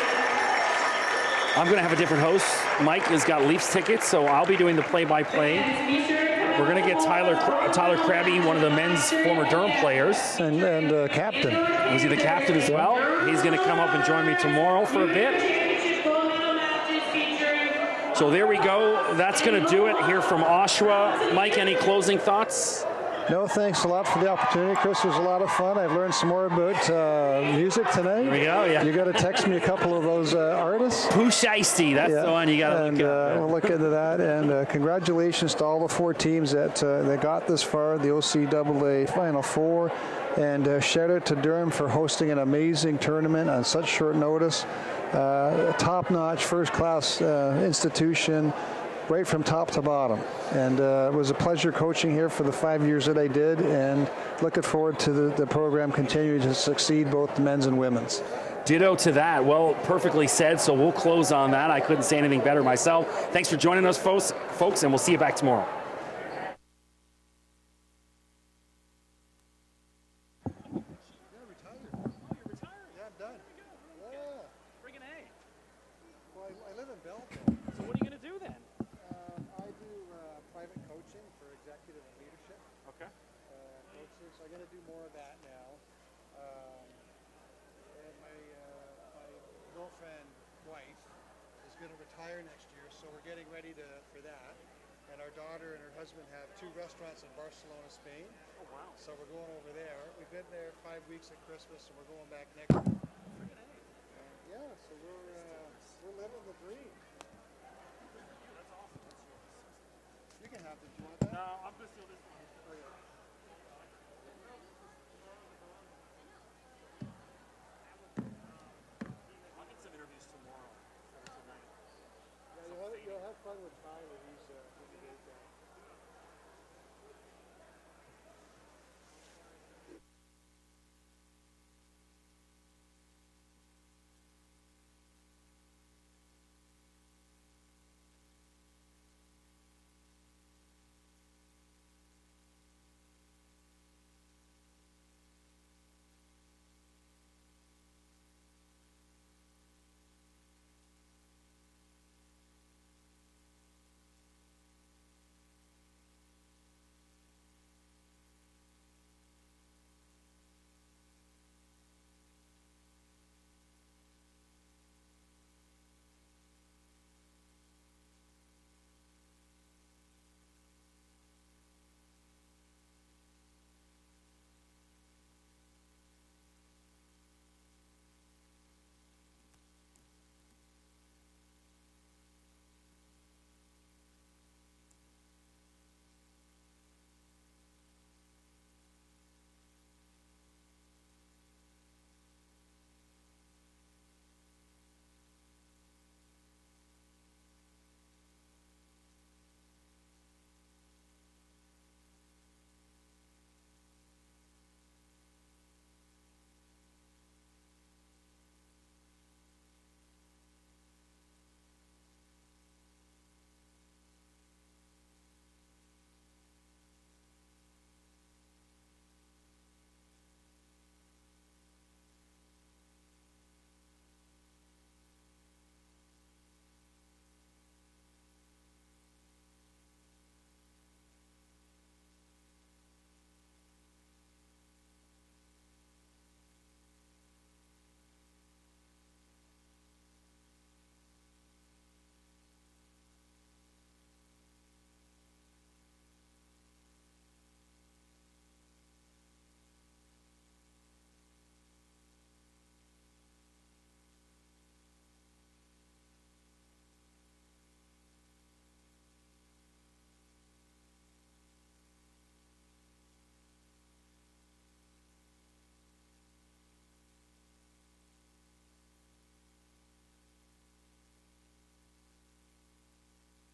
I'm going to have a different host. Mike has got Leafs tickets, so I'll be doing the play-by-play. We're going to get Tyler Krabby, one of the men's former Durham players. And captain. Was he the captain as well? He's going to come up and join me tomorrow for a bit. So there we go. That's going to do it here from Oshawa. Mike, any closing thoughts? No, thanks a lot for the opportunity, Chris. It was a lot of fun. I've learned some more about music tonight. There we go, yeah. You got to text me a couple of those artists. Pooh Shiesty, that's the one you got to look at. We'll look into that. And congratulations to all the 4 teams that got this far, the OCAA Final Four. And shout out to Durham for hosting an amazing tournament on such short notice. Top-notch, first-class institution, right from top to bottom. And it was a pleasure coaching here for the 5 years that I did, and looking forward to the program continuing to succeed, both the men's and women's. Ditto to that. Well, perfectly said, so we'll close on that. I couldn't say anything better myself. Thanks for joining us, folks, and we'll see you back tomorrow. I do private coaching for executive and leadership. Okay. Coach so I'm going to do more of that now. And my girlfriend, wife, is going to retire next year, so we're getting ready for that. And our daughter and her husband have 2 restaurants in Barcelona, Spain. Oh, wow. So we're going over there. We've been there 5 weeks at Christmas, and we're going back next week. Yeah, so we're living the dream. That's awesome. You can have it. Do you want that? No, I'm going to steal this one. Oh, yeah.